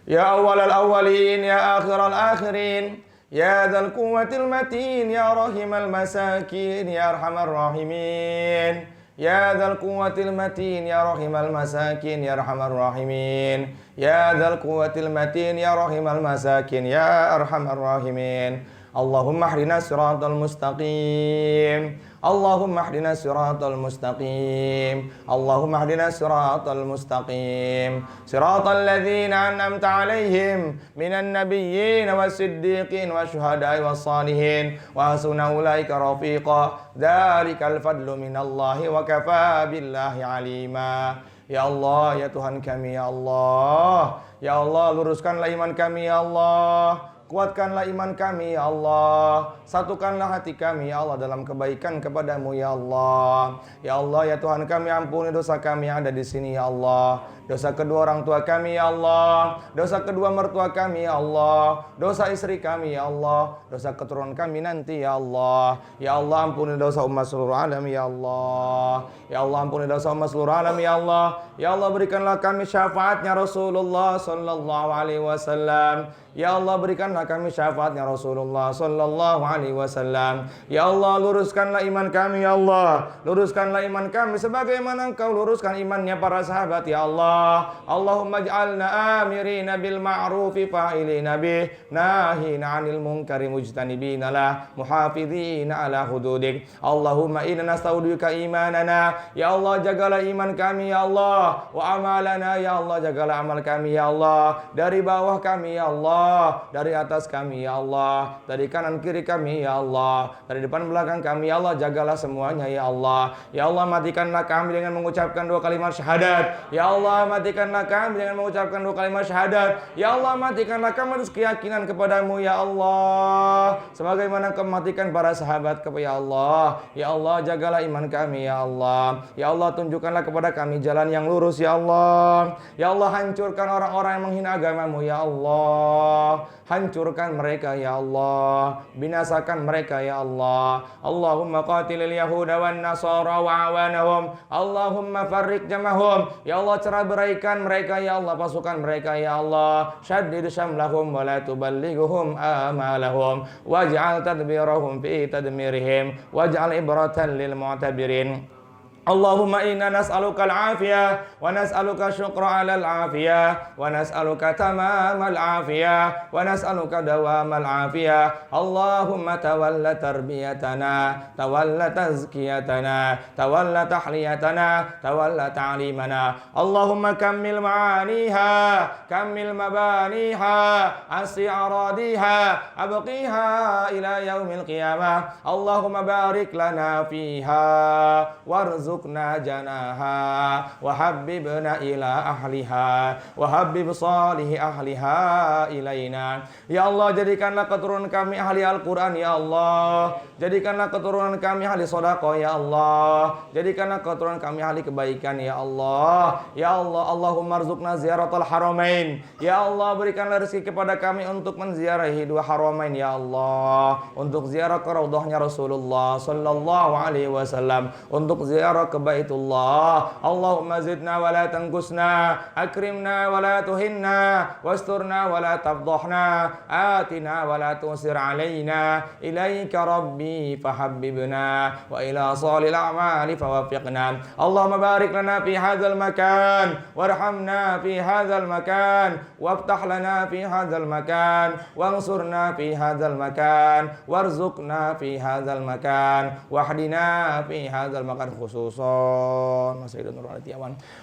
Ya awwalal awwalin ya akhiral akhirin. Ya dzal quwwatil matin ya rahimal masakin ya arhamar rahimin. Ya dzal quwwatil matin ya rahimal masakin ya arhamar rahimin. Ya dzal quwwatil matin ya rahimal masakin ya arhamar rahimin. Allahumma hdina siratal mustaqim. Allahumma hdina siratal mustaqim. Allahumma hdina siratal mustaqim. Siratal ladzina an'amta 'alaihim minan nabiyyin was-siddiqin wasyuhada'i was-salihin wa hasuna ulaika rafiqa. Dzalikal fadlu minallahi wa kafaa billahi 'alima. Ya Allah, ya Tuhan kami, ya Allah. Ya Allah, luruskanlah iman kami, ya Allah. Kuatkanlah iman kami, ya Allah. Satukanlah hati kami, ya Allah, dalam kebaikan kepadamu, ya Allah. Ya Allah, ya Tuhan kami, ampuni dosa kami yang ada di sini, ya Allah. Dosa kedua orang tua kami, ya Allah. Dosa kedua mertua kami, ya Allah. Dosa istri kami, ya Allah. Dosa keturunan kami nanti, ya Allah. Ya Allah, ampuni dosa umat seluruh alam, ya Allah. Ya Allah, ampuni dosa umat seluruh alam, ya Allah. Ya Allah, berikanlah kami syafaatnya Rasulullah sallallahu alaihi wasallam. Ya Allah, berikanlah kami syafaatnya Rasulullah sallallahu alaihi wasallam. Ya Allah, luruskanlah iman kami, ya Allah. Luruskanlah iman kami sebagaimana Engkau luruskan imannya para sahabat, ya Allah. Allahumma ij'alna amirina bil ma'rufi fa'ilina bih, nahina 'anil munkari mujtanibina lah, muhafizina ala hududik. Allahumma inna nastaudiuka imanana. Ya Allah, jagalah iman kami, ya Allah. Wa amalana, ya Allah, jagalah amal kami, ya Allah. Dari bawah kami, ya Allah. Dari atas kami, ya Allah. Dari kanan kiri kami, ya Allah. Dari depan belakang kami, ya Allah. Jagalah semuanya, ya Allah. Ya Allah, matikanlah kami dengan mengucapkan 2 kalimat syahadat. Ya Allah, matikanlah kami dengan mengucapkan 2 kalimat syahadat. Ya Allah, matikanlah kami atas keyakinan kepadamu, ya Allah. Sebagaimana Kau matikan para sahabat kepada, ya Allah. Ya Allah, jagalah iman kami, ya Allah. Ya Allah, tunjukkanlah kepada kami jalan yang lurus, ya Allah. Ya Allah, hancurkan orang-orang yang menghina agamamu, ya Allah. Hancurkan mereka, ya Allah. Binasakan mereka, ya Allah. Allahumma qatilil yahuda wan nasara wa awanahum. Allahumma farriq jamahum. Ya Allah, cerai beraikan mereka, ya Allah. Pasukan mereka, ya Allah. Syaddid syamlahum wa la tuballighuhum amalahum. Waj'al tadbirahum fi tadmirihim. Waj'al ibratan lil mu'tabirin. Allahumma inna nas'aluka al-afiyah wa nas'aluka syukra 'ala al-afiyah wa nas'aluka tamamal afiyah wa nas'aluka dawamal afiyah. Allahumma tawalla tarbiyatana, tawalla tazkiyatana, tawalla tahliyatana, tawalla ta'limana. Allahumma kammil ma'aniha, kammil mabaniha, asi' aradiha, abqiha ila yaumil qiyamah. Allahumma barik lana fiha warzuq janaha wa habibna ila ahliha wa habib salih ahliha ilaina. Ya Allah, jadikanlah keturunan kami ahli Al-Quran, ya Allah. Jadikanlah keturunan kami ahli sedekah, ya Allah. Jadikanlah keturunan kami ahli kebaikan, ya Allah. Ya Allah, Allahumma rzuqna ziyaratul haramain. Ya Allah, berikanlah rezeki kepada kami untuk menziarahi 2 haramain, ya Allah. Untuk ziarah ke raudhahnya Rasulullah sallallahu alaihi wasallam, untuk ziarah ke Baitullah. Allahumma zidna wa la tanqusna, akrimna wa la tuhinna, wasturna wa la tafdhahna, atina wa la tusir alaina, ilaika rabbi fahabbibna wa ila salil a'mali fawaffiqna. Allahumma barik lana fi hadzal makan warhamna fi hadzal makan waftah lana fi hadzal makan wansurna fi hadzal makan warzuqna fi hadzal makan wahdina fi hadzal makan khusus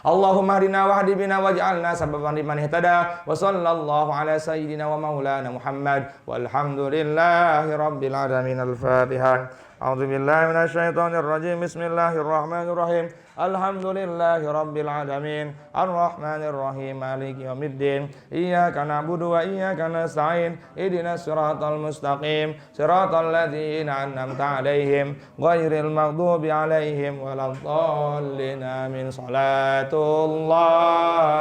Allahumma hdina wahdi bina waj'alna sababan liman ihtada wa sallallahu ala sayyidina wa maulana Muhammad walhamdulillahi rabbil alamin. Al-Fatihah. A'udzu billahi minasyaitonir rajim. Bismillahirrahmanirrahim. Alhamdulillahi rabbil alamin. Ar-Rahmanir Rahim. Maliki yaumiddin. Iyyaka na'budu wa iyyaka nasta'in. Ihdinas siratal mustaqim. Siratal ladzina an'amta 'alaihim ghairil maghdubi alaihim waladdallin. Amin. Salatullah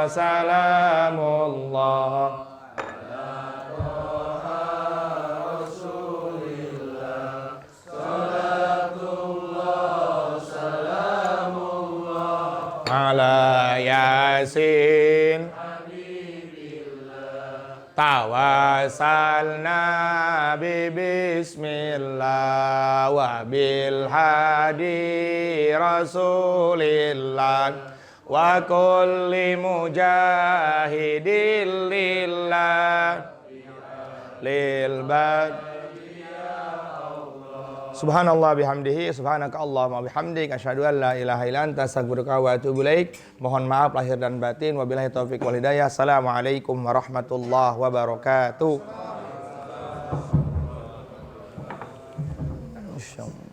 salamullah. Ala Yasin tawassalna bi bismillah wa bil hadi rasulillah wa kulli mujahidin lillah lil bad Subhanallah bihamdihi, subhanaka Allahumma bihamdik, asyhadu an la ilaha illa anta, astaghfiruka wa atubu ilaik. Mohon maaf lahir dan batin. Wabillahi taufik wal hidayah. Assalamualaikum warahmatullahi wabarakatuh. Insyaallah.